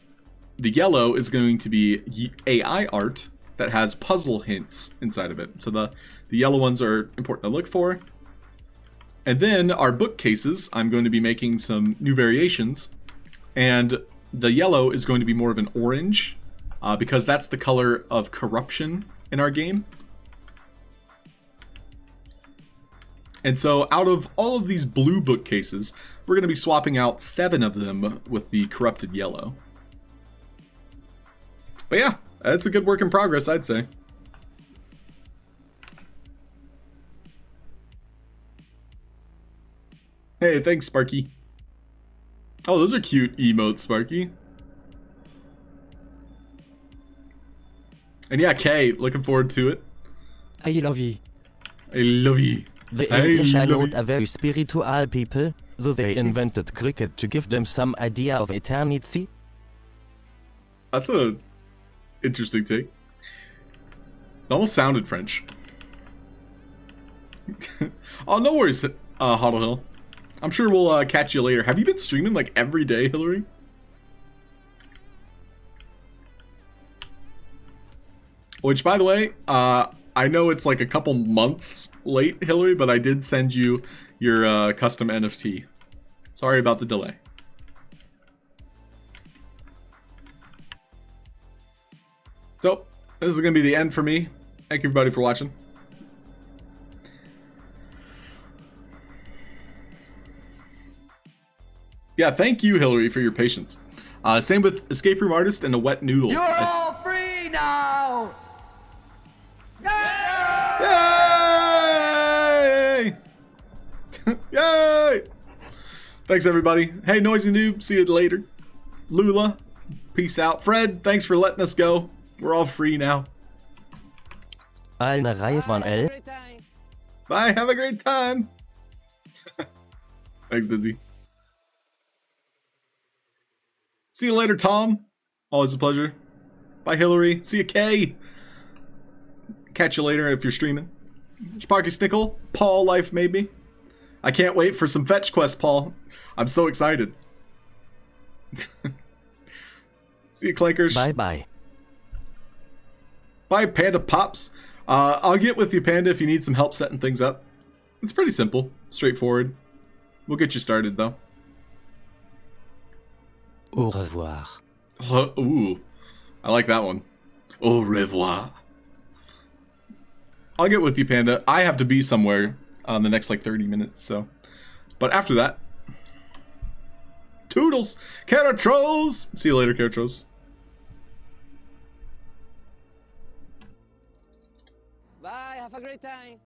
the yellow is going to be AI art that has puzzle hints inside of it. So the yellow ones are important to look for. And then our bookcases, I'm going to be making some new variations. And the yellow is going to be more of an orange, because that's the color of corruption in our game. And so out of all of these blue bookcases, we're going to be swapping out 7 of them with the corrupted yellow. But yeah, it's a good work in progress, I'd say. Hey, thanks, Sparky. Oh, those are cute emotes, Sparky. And yeah, Kay, looking forward to it. I love you. I love you. The English are not a very spiritual people, so they invented cricket to give them some idea of eternity. That's a interesting take. It almost sounded French. Oh, no worries, Halfd0rk. I'm sure we'll catch you later. Have you been streaming like every day, Hillary? Which, by the way, I know it's like a couple months late, Hillary, but I did send you your custom NFT. Sorry about the delay. So, this is going to be the end for me. Thank you, everybody, for watching. Yeah, thank you, Hillary, for your patience. Same with Escape Room Artist and a Wet Noodle. You're all free now! Yay! Yay! Thanks, everybody. Hey, Noisy Noob, see you later. Lula, peace out. Fred, thanks for letting us go. We're all free now. Eine Reihe von L. Bye, have a great time. Thanks, Dizzy. See you later, Tom. Always a pleasure. Bye, Hillary. See you, Kay. Catch you later if you're streaming. Sparky Snickle. Paul Life, maybe. I can't wait for some fetch quests, Paul. I'm so excited. See you, Clankers. Bye-bye. Bye, Panda Pops. I'll get with you, Panda, if you need some help setting things up. It's pretty simple. Straightforward. We'll get you started, though. Au revoir. Ooh. I like that one. Au revoir. I'll get with you, Panda. I have to be somewhere on the next, like, 30 minutes, so. But after that. Toodles! Caratros! See you later, Caratros. Bye, have a great time.